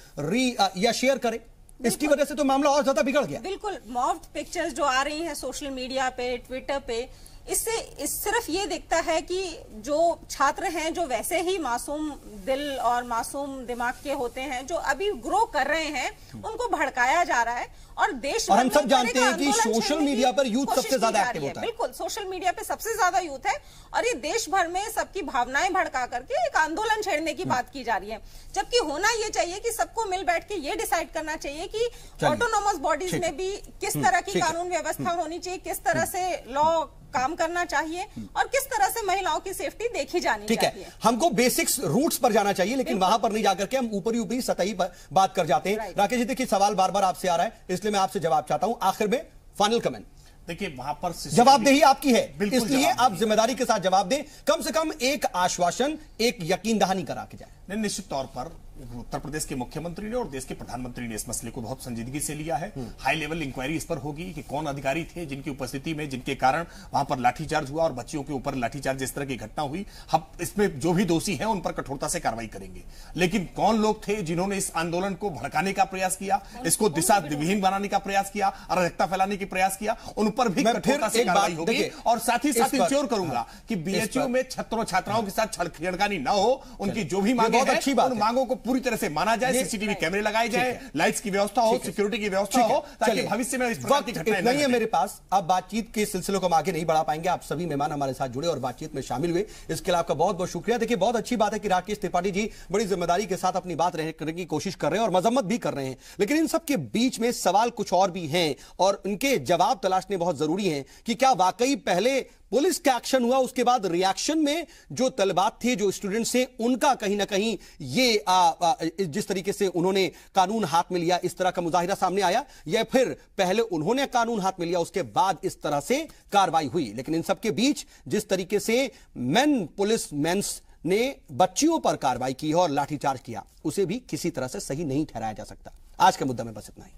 या शेयर करें? इसकी वजह से तो मामला और ज्यादा बिगड़ गया। बिल्कुल, मॉर्फ्ड पिक्चर्स जो आ रही हैं सोशल मीडिया पे, ट्विटर पे, इससे सिर्फ ये दिखता है कि जो छात्र हैं, जो वैसे ही मासूम दिल और मासूम दिमाग के होते हैं, जो अभी ग्रो कर रहे हैं, उनको भड़काया जा रहा है। और देश और हम सब जानते हैं कि सोशल मीडिया पर यूथ सबसे ज्यादा एक्टिव होता है। बिल्कुल, सोशल मीडिया पे सबसे ज्यादा यूथ है, और ये देश भर में सबकी भावनाएं भड़का करके एक आंदोलन छेड़ने की बात की जा रही है। जबकि होना ये चाहिए कि सबको मिल बैठ के ये डिसाइड करना चाहिए कि ऑटोनोमस बॉडीज में भी किस तरह की कानून व्यवस्था होनी चाहिए, किस तरह से लॉ काम करना चाहिए, और किस तरह से महिलाओं की सेफ्टी देखी जानी चाहिए। ठीक है, हमको बेसिक्स रूट्स पर जाना चाहिए, लेकिन वहां पर नहीं जाकर के हम ऊपरी सतही पर बात कर जाते हैं। राकेश जी, देखिए सवाल बार बार आपसे आ रहा है, इसलिए मैं आपसे जवाब चाहता हूं। आखिर में फाइनल कमेंट। देखिए, वहां पर जवाबदेही आपकी है, इसलिए आप जिम्मेदारी के साथ जवाब दें। कम से कम एक आश्वासन, एक यकीन दहानी करा के जाए। निश्चित तौर पर उत्तर प्रदेश के मुख्यमंत्री ने और देश के प्रधानमंत्री ने इस मसले को बहुत संजीदगी से लिया है। हाई लेवल इंक्वायरी इस पर होगी कि कौन अधिकारी थे जिनकी उपस्थिति में, जिनके कारण वहां पर लाठीचार्ज हुआ और बच्चियों के ऊपर लाठीचार्ज इस तरह की घटना हुई। हम इसमें जो भी दोषी हैं उन पर कठोरता से कार्रवाई करेंगे, लेकिन कौन लोग थे जिन्होंने इस आंदोलन को भड़काने का प्रयास किया, इसको दिशा विहीन बनाने का प्रयास किया, अराजकता फैलाने की प्रयास किया, उन पर भी कठोरता से कार्रवाई होगी। और साथ ही साथ इंश्योर करूंगा कि बीएचयू में छात्रों छात्राओं के साथ छेड़खानी न हो, उनकी जो भी मांगे हैं उन मांगों को पूरी तरह से माना जाए, सीसीटीवी कैमरे लगाए जाए, लाइट्स की व्यवस्था हो, सिक्योरिटी की व्यवस्था हो, ताकि भविष्य में इस प्रकार की घटनाएं नहीं है मेरे पास। अब बातचीत के सिलसिले को हम आगे नहीं बढ़ा पाएंगे। आप सभी मेहमान हमारे साथ जुड़े और बातचीत में शामिल हुए, इसके लिए आपका बहुत बहुत शुक्रिया। देखिए, बहुत अच्छी बात है कि राकेश त्रिपाठी जी बड़ी जिम्मेदारी के साथ अपनी बात करने की कोशिश कर रहे हैं और मजम्मत भी कर रहे हैं, लेकिन इन सब के बीच में सवाल कुछ और भी हैं और उनके जवाब तलाशने बहुत जरूरी हैं कि क्या वाकई पहले पुलिस का एक्शन हुआ, उसके बाद रिएक्शन में जो तलबात थे, जो स्टूडेंट्स थे, उनका कहीं ना कहीं ये जिस तरीके से उन्होंने कानून हाथ में लिया, इस तरह का मुजाहिरा सामने आया, या फिर पहले उन्होंने कानून हाथ में लिया उसके बाद इस तरह से कार्रवाई हुई। लेकिन इन सबके बीच जिस तरीके से पुलिस मेंस ने बच्चियों पर कार्रवाई की और लाठीचार्ज किया, उसे भी किसी तरह से सही नहीं ठहराया जा सकता। आज के मुद्दा में बस इतना ही।